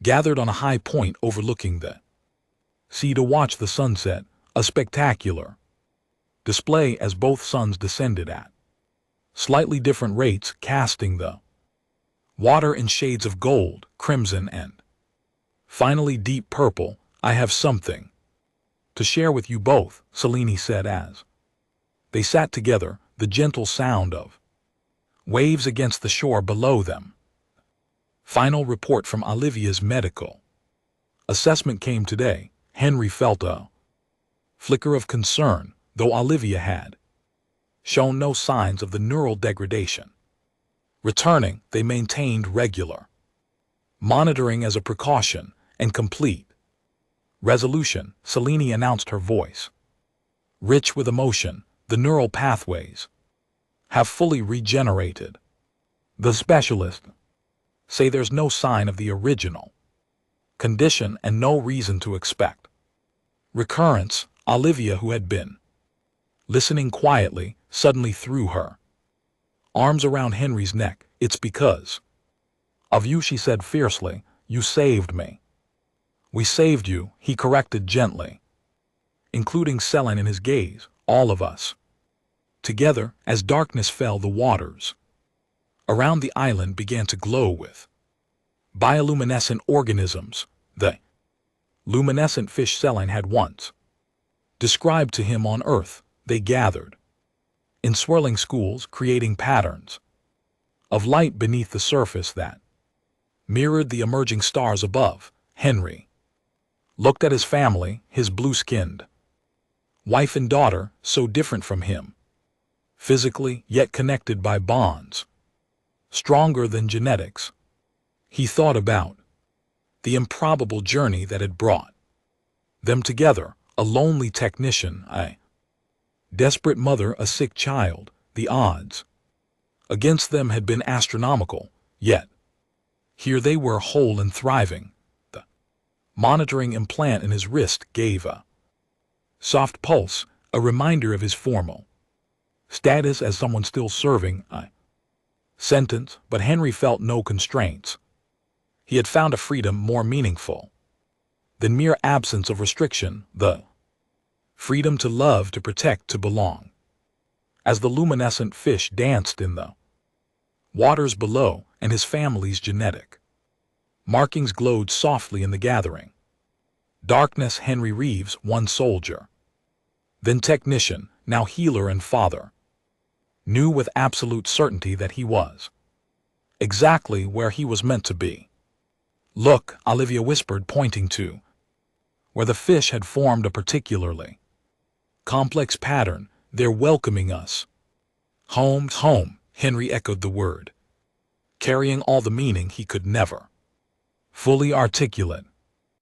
gathered on a high point overlooking the sea to watch the sunset, a spectacular display as both suns descended at slightly different rates, casting the water in shades of gold, crimson, and finally deep purple. "I have something to share with you both," Selene said as they sat together, the gentle sound of waves against the shore below them. Final report from Olivia's medical assessment came today. Henry felt a flicker of concern, though Olivia had shown no signs of the neural degradation. Returning, they maintained regular monitoring as a precaution and complete resolution. Selene announced, her voice rich with emotion. "The neural pathways have fully regenerated. The specialists say there's no sign of the original condition and no reason to expect recurrence." Olivia, who had been listening quietly, suddenly threw her arms around Henry's neck. "It's because of you," she said fiercely. "You saved me." "We saved you," he corrected gently, including Selene in his gaze. "All of us together." As darkness fell, the waters around the island began to glow with bioluminescent organisms, the luminescent fish Selene had once described to him on Earth. They gathered in swirling schools, creating patterns of light beneath the surface that mirrored the emerging stars above. Henry looked at his family, his blue-skinned wife and daughter, so different from him, physically yet connected by bonds, stronger than genetics. He thought about the improbable journey that had brought them together, a lonely technician, a desperate mother, a sick child. The odds against them had been astronomical, yet here they were, whole and thriving. The monitoring implant in his wrist gave a soft pulse, a reminder of his formal status as someone still serving a sentence, but Henry felt no constraints. He had found a freedom more meaningful than mere absence of restriction, the freedom to love, to protect, to belong. As the luminescent fish danced in the waters below and his family's genetic markings glowed softly in the gathering darkness, Henry Reeves, one soldier, then technician, now healer and father, knew with absolute certainty that he was exactly where he was meant to be. Look, Olivia whispered, pointing to where the fish had formed a particularly complex pattern. They're welcoming us. Home, home, Henry echoed the word, carrying all the meaning he could never fully articulate.